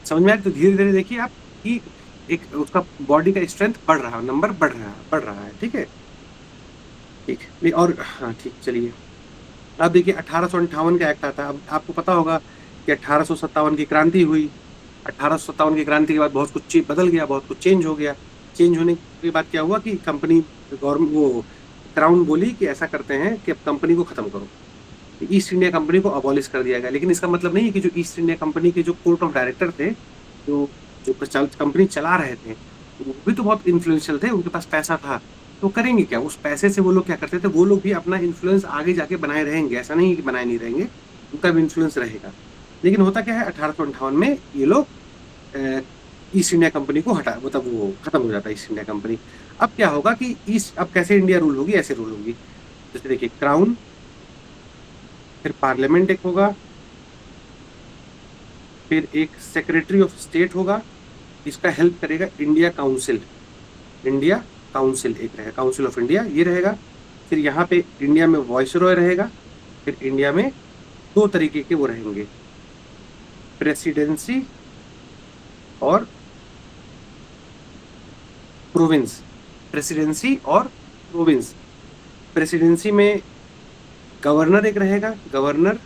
समझ में आया? तो धीरे धीरे देखिए आप कि एक उसका बॉडी का स्ट्रेंथ बढ़ रहा है, नंबर बढ़ रहा है, ठीक है, ठीक। और हाँ ठीक, चलिए अब देखिए 1858 का एक्ट आता है। अब आपको पता होगा कि 1857 की क्रांति हुई। 1857 की क्रांति के बाद बहुत कुछ बदल गया, बहुत कुछ चेंज हो गया। चेंज होने के बाद क्या हुआ कि कंपनी गवर्नमेंट वो क्राउन बोली कि ऐसा करते हैं कि अब कंपनी को खत्म करो, ईस्ट इंडिया कंपनी को अबॉलिश कर दिया गया। लेकिन इसका मतलब नहीं है कि जो ईस्ट इंडिया कंपनी के जो कोर्ट ऑफ डायरेक्टर थे, जो जो कंपनी चला रहे थे, वो भी तो बहुत इन्फ्लुएंशियल थे, उनके पास पैसा था, तो करेंगे क्या, उस पैसे से वो लोग क्या करते थे, वो लोग भी अपना इन्फ्लुएंस आगे जाके बनाए रहेंगे, ऐसा नहीं कि बनाए नहीं रहेंगे, उनका भी इन्फ्लुएंस रहेगा। लेकिन होता क्या है, 1858 में ये लोग ईस्ट इंडिया कंपनी को हटा, मतलब वो खत्म हो जाता है ईस्ट इंडिया कंपनी। अब क्या होगा कि अब कैसे इंडिया रूल होगी, ऐसे रूल होगी, जैसे देखिए क्राउन, फिर पार्लियामेंट एक होगा, फिर एक सेक्रेटरी ऑफ स्टेट होगा, इसका हेल्प करेगा इंडिया काउंसिल एक रहेगा, काउंसिल ऑफ इंडिया ये रहेगा। फिर यहाँ पे इंडिया में वॉइसरॉय रहेगा। फिर इंडिया में 2 तरीके के वो रहेंगे, प्रेसिडेंसी और प्रोविंस। प्रेसिडेंसी में गवर्नर एक रहेगा, गवर्नर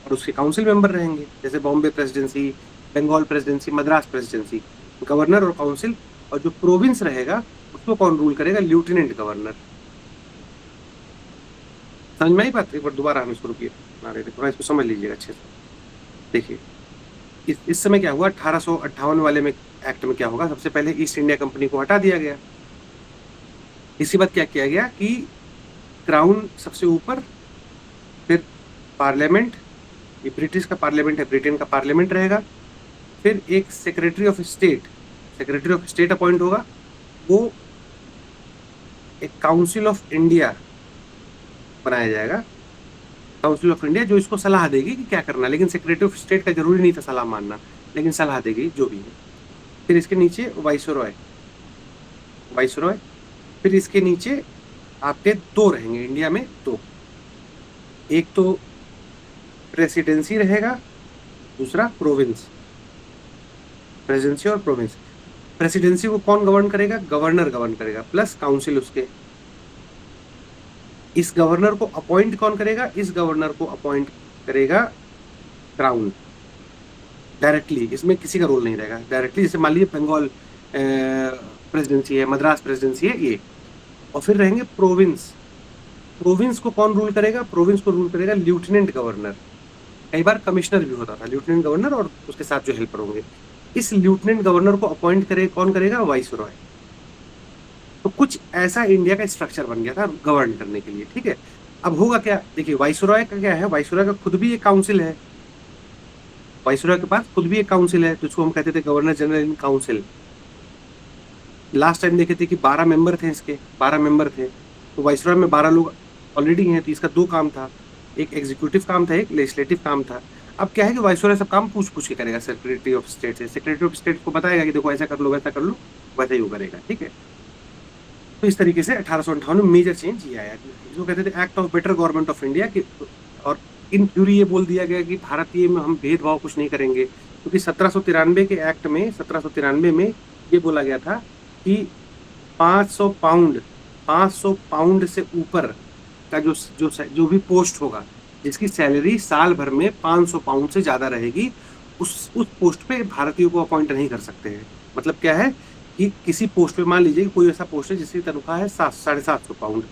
और उसके काउंसिल मेंबर रहेंगे, जैसे Bombay presidency, Bengal presidency, Madras presidency, governor और काउंसिल। और जो प्रोविंस रहेगा उसको कौन रूल करेगा, लेफ्टिनेंट गवर्नर। समझ में आई बात? एक बार दोबारा हम इसको रुकिए, थोड़ा इसको समझ लीजिएगा अच्छे से। देखिए इस समय क्या हुआ, 1858 वाले में एक्ट में क्या होगा, सबसे पहले ईस्ट इंडिया कंपनी को हटा दिया गया। इसके बाद क्या किया गया कि क्राउन सबसे ऊपर, फिर पार्लियामेंट, ये ब्रिटिश का पार्लियामेंट है, ब्रिटेन का पार्लियामेंट रहेगा। फिर एक सेक्रेटरी ऑफ स्टेट अपॉइंट होगा, वो एक काउंसिल ऑफ इंडिया बनाया जाएगा, काउंसिल ऑफ इंडिया, जो इसको सलाह देगी कि क्या करना है। लेकिन सेक्रेटरी ऑफ स्टेट का जरूरी नहीं था सलाह मानना, लेकिन सलाह देगी जो भी है। फिर इसके नीचे वाइसरॉय, फिर इसके नीचे आपके 2 रहेंगे इंडिया में, 2, एक तो प्रेसिडेंसी रहेगा, दूसरा प्रोविंस, प्रेसिडेंसी और प्रोविंस। प्रेसिडेंसी को कौन गवर्न करेगा, गवर्नर गवर्न करेगा प्लस काउंसिल उसके। इस गवर्नर को अपॉइंट कौन करेगा, इस गवर्नर को अपॉइंट करेगा क्राउन डायरेक्टली, इसमें किसी का रोल नहीं रहेगा डायरेक्टली। जैसे मान लीजिए बंगाल प्रेसिडेंसी है, मद्रास प्रेसिडेंसी है ये। और फिर रहेंगे प्रोविंस को कौन रूल करेगा, प्रोविंस को रूल करेगा लेफ्टिनेंट गवर्नर। कई बार कमिश्नर भी होता था, लेफ्टिनेंट गवर्नर और उसके साथ जो हेल्पर होंगे। इस लेफ्टिनेंट गवर्नर को अपॉइंट कौन करेगा, वाइसरॉय। तो कुछ ऐसा इंडिया का स्ट्रक्चर बन गया था गवर्न करने के लिए, ठीक है। अब होगा क्या, देखिए वाइसरॉय का क्या है, वाइसरॉय का खुद भी एक काउंसिल है, वाइसरॉय के पास खुद भी एक काउंसिल है, जिसको हम कहते थे governor general in council. Last time देखे थे कि 12 मेंबर थे इसके, 12 मेंबर थे, तो वाइसरॉय में 12 लोग ऑलरेडी हैं, तो इसका 2 काम था, एक एग्जीक्यूटिव काम था, एक लेजिस्लेटिव काम था। अब क्या है कि वाइसरॉय सब काम पूछ-पूछ के करेगा सेक्रेटरी ऑफ स्टेट से, सेक्रेटरी ऑफ स्टेट को बताएगा कि देखो ऐसा कर लो, वैसा कर लो, वैसा ही वो करेगा, ठीक है। तो इस तरीके से 1858 में मेजर चेंज ये आया, जो कहते थे act of better government of India की, और इन थ्योरी ये बोल दिया गया कि भारतीय में हम भेदभाव कुछ नहीं करेंगे, क्योंकि 1793 के एक्ट में 1793 में ये बोला गया था कि 500 पाउंड से ऊपर का जो भी पोस्ट होगा, जिसकी सैलरी साल भर में 500 पाउंड से ज्यादा रहेगी, उस पोस्ट पे भारतीयों को अपॉइंट नहीं कर सकते हैं। मतलब क्या है कि किसी पोस्ट पे मान लीजिए कि कोई ऐसा पोस्ट है जिसकी तनख्वाह है 750 पाउंड,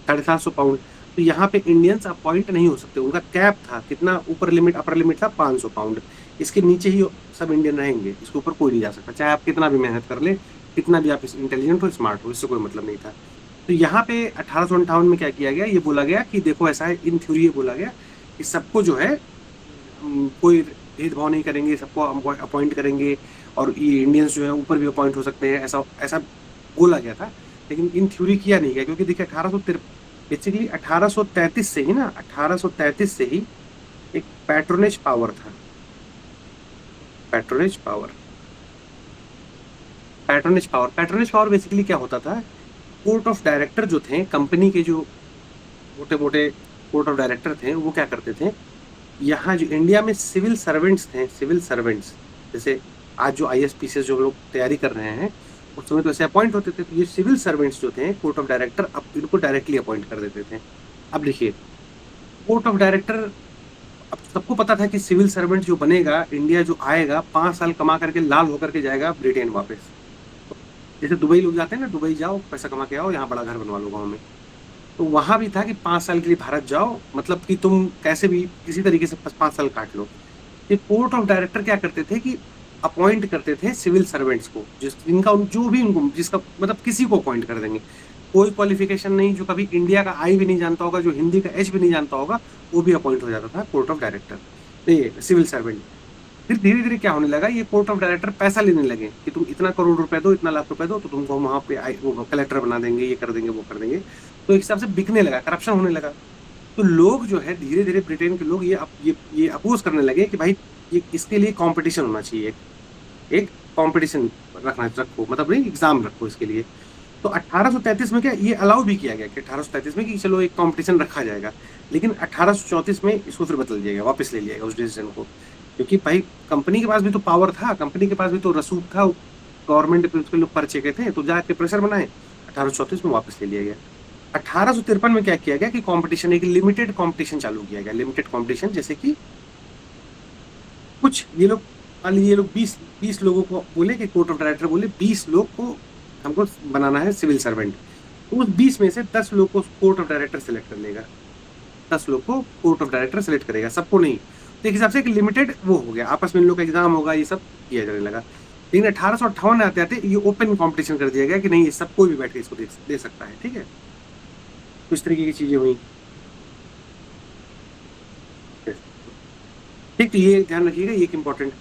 750 पाउंड, तो यहाँ पे इंडियंस अपॉइंट नहीं हो सकते। उनका कैप था कितना, ऊपर लिमिट, अपर लिमिट था 500 पाउंड, इसके नीचे ही सब इंडियन रहेंगे, इसके ऊपर कोई नहीं जा सकता, चाहे आप कितना भी मेहनत कर ले, कितना भी आप इंटेलिजेंट हो, स्मार्ट हो, इससे कोई मतलब नहीं था। तो यहाँ पे 1858 में क्या किया गया, ये बोला गया कि देखो ऐसा है, इन थ्योरी ये बोला गया कि सबको जो है कोई भेदभाव नहीं करेंगे, सबको अपॉइंट करेंगे, और ये इंडियंस जो है ऊपर भी अपॉइंट हो सकते हैं, ऐसा ऐसा बोला गया था। लेकिन इन थ्योरी किया नहीं गया, क्योंकि देखिए 1833 से ही ना, 1833 से ही एक पैट्रोनेज पावर था, पैट्रोनेज पावर बेसिकली क्या होता था, कोर्ट ऑफ डायरेक्टर जो थे कंपनी के, जो मोटे मोटे कोर्ट ऑफ डायरेक्टर थे, वो क्या करते थे, यहाँ जो इंडिया में सिविल सर्वेंट्स थे, सिविल सर्वेंट्स जैसे आज जो ISPCS जो लोग तैयारी कर रहे हैं, उस समय तो ऐसे अपॉइंट होते थे, तो ये सिविल सर्वेंट्स जो थे कोर्ट ऑफ डायरेक्टर, अब इनको डायरेक्टली अपॉइंट कर देते थे। अब देखिए कोर्ट ऑफ डायरेक्टर, अब सबको पता था कि सिविल सर्वेंट जो बनेगा, इंडिया जो आएगा, 5 साल कमा करके लाल होकर के जाएगा ब्रिटेन वापस। जैसे दुबई लोग जाते हैं ना, दुबई जाओ पैसा कमा के आओ, यहाँ बड़ा घर बनवा लो गाँव में, तो वहां भी था कि 5 साल के लिए भारत जाओ, मतलब कि तुम कैसे भी किसी तरीके से 5 साल काट लो। ये कोर्ट ऑफ डायरेक्टर क्या करते थे कि अपॉइंट करते थे सिविल सर्वेंट्स को, जिनका जो भी उनको, जिसका मतलब किसी को अपॉइंट कर देंगे, कोई क्वालिफिकेशन नहीं, जो कभी इंडिया का आई भी नहीं जानता होगा, जो हिंदी का एच भी नहीं जानता होगा, वो भी अपॉइंट हो जाता था कोर्ट ऑफ डायरेक्टर, नहीं सिविल सर्वेंट। फिर धीरे धीरे क्या होने लगा, ये कोर्ट ऑफ डायरेक्टर पैसा लेने लगे कि तुम इतना करोड़ रुपए दो, इतना लाख रुपए दो, तो तुमको वहां पे वो कलेक्टर बना देंगे, ये कर देंगे, वो कर देंगे। तो एक हिसाब से बिकने लगा, करप्शन होने लगा। तो लोग जो है धीरे धीरे ब्रिटेन के लोग ये अपोज करने लगे कि भाई ये इसके लिए कंपटीशन होना चाहिए, एक कंपटीशन रखो, मतलब नहीं एग्जाम रखो इसके लिए। तो 1833 में क्या ये अलाउ भी किया गया कि 1833 में कि चलो एक कंपटीशन रखा जाएगा, लेकिन 1834 में इसको फिर बदल दिया गया, वापस ले लिया गया उस डिसीजन को, क्योंकि भाई कंपनी के पास भी तो पावर था, कंपनी के पास भी तो रसूख था, गवर्नमेंट पे उसके लोग पर्चे के थे, तो जाके प्रेशर बनाए, 1834 में वापस ले लिया गया। 1853 में क्या किया गया कि कंपटीशन, एक लिमिटेड कंपटीशन चालू किया गया, लिमिटेड कंपटीशन, जैसे कि कुछ ये लोग, मान लीजिए ये लोग 20 लोगों को बोले कि कोर्ट ऑफ डायरेक्टर बोले 20 लोग को हमको बनाना है सिविल सर्वेंट, तो उस 20 में से 10 लोग को कोर्ट ऑफ डायरेक्टर सेलेक्ट कर लेगा, 10 लोग को कोर्ट ऑफ डायरेक्टर सेलेक्ट करेगा, सबको नहीं। तो एक हिसाब से एक लिमिटेड वो हो गया, आपस में इन लोग का एग्जाम होगा, ये सब किया जाने लगा। लेकिन 1858 आते आते ये ओपन कंपटीशन कर दिया गया कि नहीं, ये सब कोई भी बैठ के इसको दे सकता है, ठीक है। तो इस तरीके की चीजें हुई, ठीक, तो ये ध्यान रखिएगा, ये एक इम्पोर्टेंट।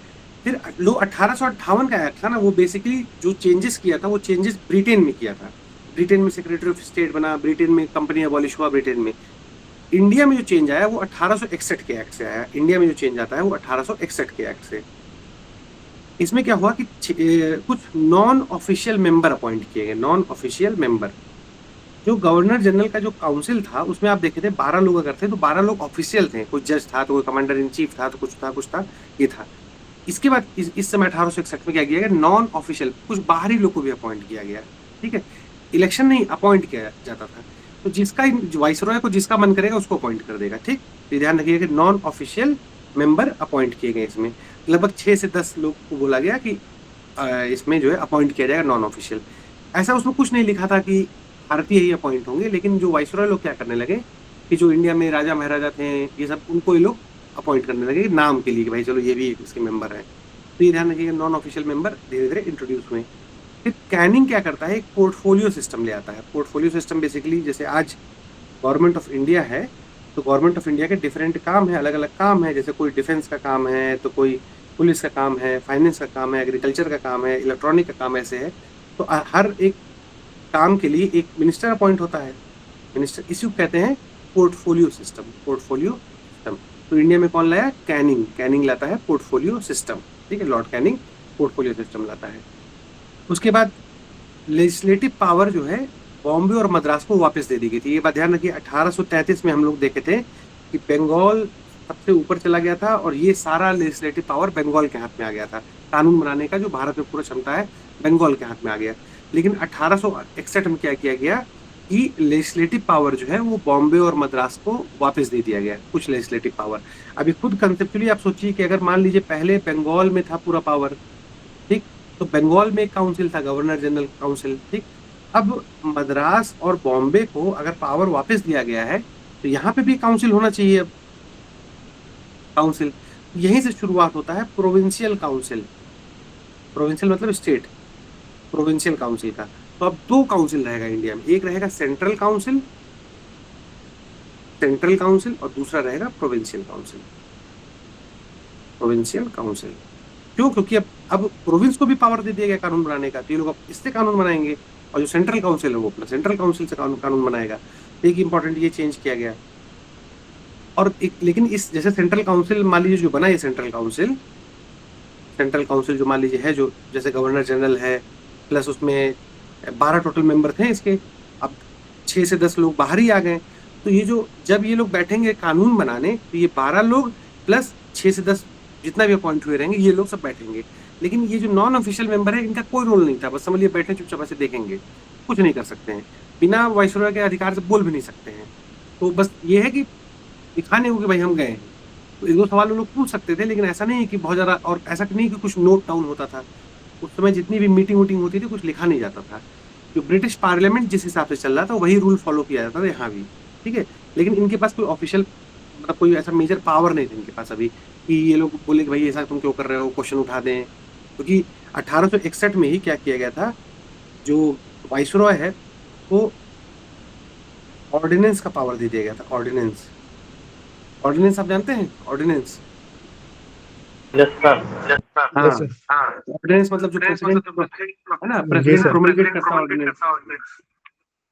फिर लोग 1858 का एक्ट था ना, वो बेसिकली जो चेंजेस किया था, वो चेंजेस ब्रिटेन में किया था, ब्रिटेन में सेक्रेटरी ऑफ स्टेट बना, ब्रिटेन में कंपनी अबॉलिश हुआ ब्रिटेन में। इंडिया में जो चेंज आया वो 1861 के एक्ट से आया, इंडिया में जो चेंज आता है वो 1861 के एक्ट से। इसमें क्या हुआ कि कुछ नॉन ऑफिशियल मेंबर अपॉइंट किए गए, नॉन ऑफिशियल मेंबर। जो गवर्नर जनरल का जो काउंसिल था, उसमें आप देखे थे 12 लोग अगर थे, तो 12 लोग ऑफिशियल थे, कोई जज था, तो कोई कमांडर इन चीफ था, तो कुछ था, ये था। इसके बाद इस समय 1861 में क्या किया गया, नॉन ऑफिशियल कुछ बाहरी लोग को भी अपॉइंट किया गया, ठीक है। इलेक्शन नहीं, अपॉइंट किया जाता था, तो जिसका वाइसरॉय को जिसका मन करेगा उसको अपॉइंट कर देगा, ठीक। तो ध्यान रखिएगा कि नॉन ऑफिशियल मेंबर अपॉइंट किए गए, इसमें लगभग 6 से 10 लोग को बोला गया कि इसमें जो है अपॉइंट किया जाएगा नॉन ऑफिशियल। ऐसा उसमें कुछ नहीं लिखा था कि भारतीय ही अपॉइंट होंगे, लेकिन जो वाइसरॉय लोग क्या करने लगे कि जो इंडिया में राजा महाराजा थे, ये सब, उनको ये लोग अपॉइंट करने लगे नाम के लिए कि भाई चलो ये भी इसके मेंबर है। तो ये ध्यान रखिएगा, नॉन ऑफिशियल मेंबर धीरे धीरे इंट्रोड्यूस हुए। फिर कैनिंग क्या करता है, एक पोर्टफोलियो सिस्टम ले आता है। पोर्टफोलियो सिस्टम बेसिकली जैसे आज गवर्नमेंट ऑफ इंडिया है, तो गवर्नमेंट ऑफ इंडिया के डिफरेंट काम है, अलग अलग काम है, जैसे कोई डिफेंस का काम है, तो कोई पुलिस का काम है, फाइनेंस का काम है, एग्रीकल्चर का काम है, इलेक्ट्रॉनिक का काम ऐसे है। तो हर एक काम के लिए एक मिनिस्टर अपॉइंट होता है। मिनिस्टर, इसी को कहते हैं पोर्टफोलियो सिस्टम। पोर्टफोलियो सिस्टम तो इंडिया में कौन लाया? कैनिंग। कैनिंग लाता है पोर्टफोलियो सिस्टम, ठीक है, लॉर्ड कैनिंग पोर्टफोलियो सिस्टम लाता है। उसके बाद लेजिस्लेटिव पावर जो है बॉम्बे और मद्रास को वापस दे दी गई थी। ये बात ध्यान रखिए, 1833 में हम लोग देखे थे कि बंगाल सबसे ऊपर चला गया था और ये सारा लेजिस्लेटिव पावर बंगाल के हाथ में आ गया था। कानून बनाने का जो भारत में पूरा क्षमता है बंगाल के हाथ में आ गया। लेकिन 1861 में क्या किया गया कि लेजिस्लेटिव पावर जो है वो बॉम्बे और मद्रास को वापस दे दिया गया, कुछ लेजिस्लेटिव पावर। अभी खुद कंसेप्चुअली आप सोचिए कि अगर मान लीजिए पहले बंगाल में था पूरा पावर, ठीक, तो बंगाल में एक काउंसिल था, गवर्नर जनरल काउंसिल, ठीक। अब मद्रास और बॉम्बे को अगर पावर वापस दिया गया है तो यहाँ पे भी काउंसिल होना चाहिए। अब काउंसिल, यहीं से शुरुआत होता है प्रोविंशियल काउंसिल। प्रोविंशियल मतलब स्टेट, प्रोविंशियल काउंसिल का। तो अब दो काउंसिल रहेगा इंडिया में, एक रहेगा सेंट्रल काउंसिल, सेंट्रल काउंसिल, और दूसरा रहेगा प्रोविंशियल काउंसिल। प्रोविंशियल काउंसिल क्यों? क्योंकि अब प्रोविंस को भी पावर दे दिया गया कानून बनाने का, तो ये लोग अब इससे कानून बनाएंगे, और जो सेंट्रल काउंसिल है वो अपना सेंट्रल काउंसिल से कानून बनाएगा। तो एक इंपॉर्टेंट ये चेंज किया गया। और एक, लेकिन इस जैसे सेंट्रल काउंसिल मान लीजिए जो बना है सेंट्रल काउंसिल जो मान लीजिए है, जो जैसे गवर्नर जनरल है प्लस उसमें 12 टोटल मेंबर थे इसके, अब 6 से 10 लोग बाहर ही आ गए। तो ये जो जब ये लोग बैठेंगे कानून बनाने, तो ये 12 लोग प्लस 6 से 10 जितना भी अपॉइंट हुए रहेंगे, ये लोग सब बैठेंगे। लेकिन ये जो नॉन ऑफिशियल मेंबर है, इनका कोई रोल नहीं था, बस समझ लिए बैठे चुपचाप ऐसे देखेंगे, कुछ नहीं कर सकते हैं, बिना वाइसरॉय के अधिकार से बोल भी नहीं सकते हैं। तो बस ये है कि दिखाने को कि भाई हम गए हैं। तो एक दो सवाल वो लोग पूछ सकते थे, लेकिन ऐसा नहीं है कि बहुत ज़्यादा, और ऐसा नहीं कि कुछ नोट डाउन होता था। उस समय जितनी भी मीटिंग होती थी, कुछ लिखा नहीं जाता था। जो ब्रिटिश पार्लियामेंट जिस हिसाब से चल रहा था वही रूल फॉलो किया जाता था यहाँ भी, ठीक है। लेकिन इनके पास कोई ऑफिशियल मतलब कोई ऐसा मेजर पावर नहीं था इनके पास अभी कि ये लोग बोले कि भाई ऐसा तुम क्यों कर रहे हो, क्वेश्चन उठा दें। क्योंकि 1861 में ही क्या किया गया था, जो वाइसरॉय है वो ऑर्डिनेंस का पावर दे दिया गया था। ऑर्डिनेंस, ऑर्डिनेंस आप जानते हैं? Ordinance, yes sir. हाँ, Yes, sir. ऑर्डिनेंस मतलब जो प्रेसिडेंट है ना, जी प्रेसिडेंट सर। प्रोमलगेट करता है ऑर्डिनेंस,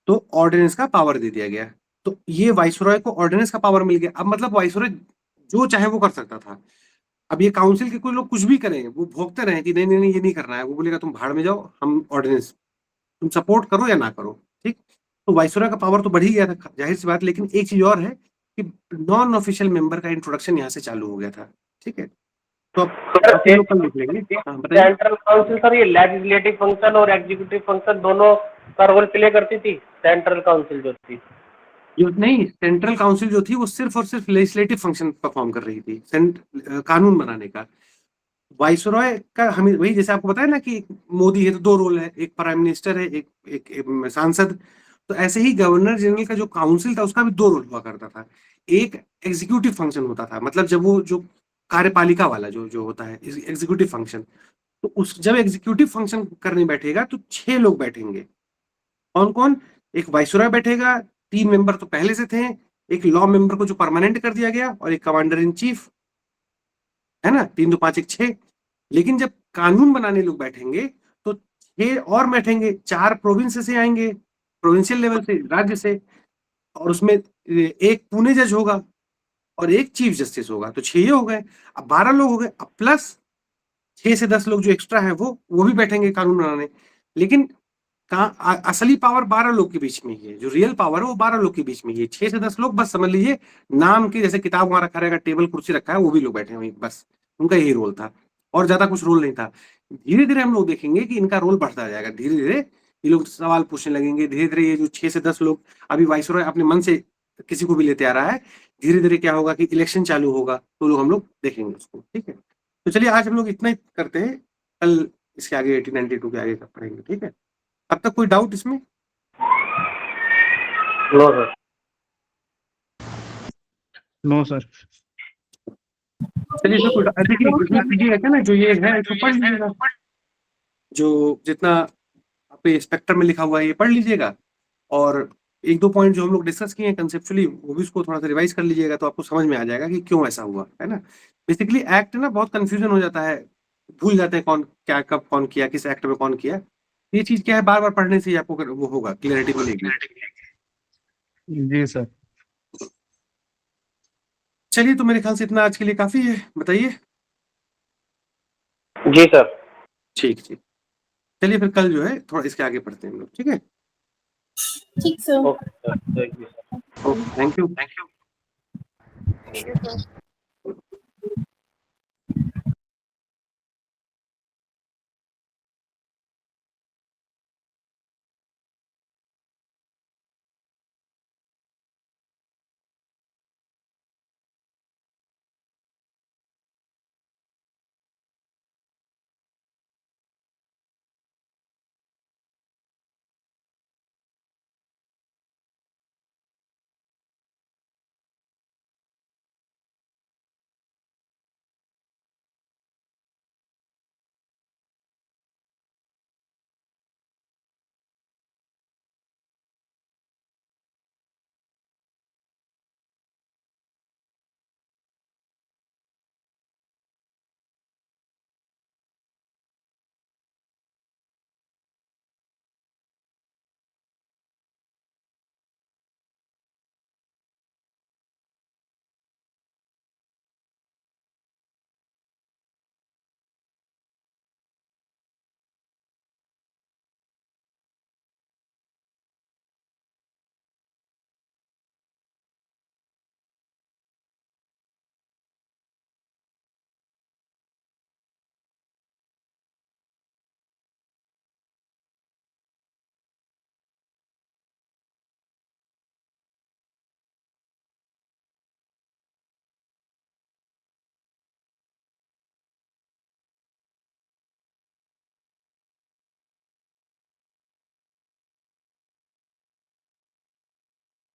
तो ऑर्डिनेंस का पावर दे दिया गया। तो ये वाइसरॉय को ऑर्डिनेंस का पावर मिल गया। अब मतलब वाइसरॉय जो चाहे वो कर सकता था। अब ये काउंसिल के कोई लोग कुछ भी करें, वो भोगते रहे कि नहीं नहीं नहीं ये नहीं करना है, वो बोलेगा तुम भाड़ में जाओ, हम ऑर्डिनेंस, तुम सपोर्ट करो या ना करो, ठीक। तो वाइसरॉय का पावर तो बढ़ ही गया था, जाहिर सी बात। लेकिन एक चीज और है कि नॉन ऑफिशियल मेंबर का इंट्रोडक्शन यहाँ से चालू हो गया था, ठीक है। तो अब बाकी लोग कल देख लेंगे। हाँ बताइए। सेंट्रल काउंसिल सर ये लेजिस्लेटिव फंक्शन और एग्जीक्यूटिव फंक्शन दोनों का रोल प्ले करती थी, सेंट्रल काउंसिल जो थी। जो नहीं, सेंट्रल काउंसिल जो थी वो सिर्फ और सिर्फ लेजिस्लेटिव फंक्शन परफॉर्म कर रही थी, कानून बनाने का। वाइसरॉय का हमें वही, जैसे आपको बताया ना कि मोदी है तो दो रोल है, एक प्राइम मिनिस्टर है, एक सांसद। तो ऐसे ही गवर्नर जनरल का जो काउंसिल था उसका भी दो रोल हुआ करता था। एक एग्जीक्यूटिव फंक्शन होता था, मतलब जब वो जो कार्यपालिका वाला जो जो होता है एग्जीक्यूटिव फंक्शन, तो उस जब एग्जीक्यूटिव फंक्शन करने बैठेगा तो 6 लोग बैठेंगे। कौन कौन? एक वाइसरॉय बैठेगा, 3 मेंबर तो पहले से थे, एक लॉ मेंबर को जो परमानेंट कर दिया गया, और एक कमांडर इन चीफ, है ना, 3 2 5 1 6। लेकिन जब कानून बनाने लोग बैठेंगे तो 6 और बैठेंगे, 4 प्रोविंस से आएंगे, प्रोविंशियल लेवल से, राज्य से, और उसमें एक पुणे जज होगा और एक चीफ जस्टिस होगा, तो 6 ये हो गए। अब 12 लोग हो गए, अब प्लस 6 से 10 लोग जो एक्स्ट्रा है वो भी बैठेंगे कानून बनाने। लेकिन असली पावर 12 लोग के बीच में ही है, जो रियल पावर है वो 12 लोग के बीच में ही है। 6 से 10 लोग बस समझ लीजिए नाम के, जैसे किताब वहां रखा रहेगा, टेबल कुर्सी रखा है, वो भी लोग बैठे हुए बस, उनका यही रोल था, और ज्यादा कुछ रोल नहीं था। धीरे धीरे हम लोग देखेंगे कि इनका रोल बढ़ता जाएगा, धीरे धीरे ये लोग सवाल पूछने लगेंगे, धीरे धीरे ये जो 6 से 10 लोग, अभी वाइसरॉय अपने मन से किसी को भी लेते आ रहा है, धीरे धीरे क्या होगा कि इलेक्शन चालू होगा तो लोग हम लोग देखेंगे उसको, ठीक है। तो चलिए आज हम लोग इतना ही करते हैं, कल इसके आगे 1892 के आगे पढ़ेंगे, ठीक है। अब तक कोई डाउट इसमें? No sir. No sir. चलिए इसमें देखिए इसमें कीजिएगा क्या ना, जो ये है इसको पढ़ लीजिएगा, जो जितना आपके स्पेक्ट्रम में लिखा हुआ है ये पढ़ लीजिएगा, और 1-2 पॉइंट जो हम लोग डिस्कस किए हैं कंसेप्चुअली, वो भी उसको थोड़ा-सा रिवाइज़ कर लीजिएगा तो आपको समझ में आ जाएगा कि क्यों ऐसा हुआ, है ना? बेसिकली एक्ट ना बहुत कन्फ्यूज़न हो जाता है, भूल जाते हैं कौन क्या कब कौन किया, किस एक्ट में कौन किया। ये चीज़ क्या है बार-बार पढ़ने से ही आपको वो होगा, क्लैरिटी मिलेगी। जी सर। चलिए तो मेरे ख्याल से इतना आज के लिए काफ़ी है, बताइए? जी सर। ठीक, ठीक। चलिए फिर कल जो है थोड़ा इसके आगे पढ़ते हैं हम लोग, ठीक है? ठीक sir. Okay sir, thank you sir. Okay, thank you. ठीक है सर।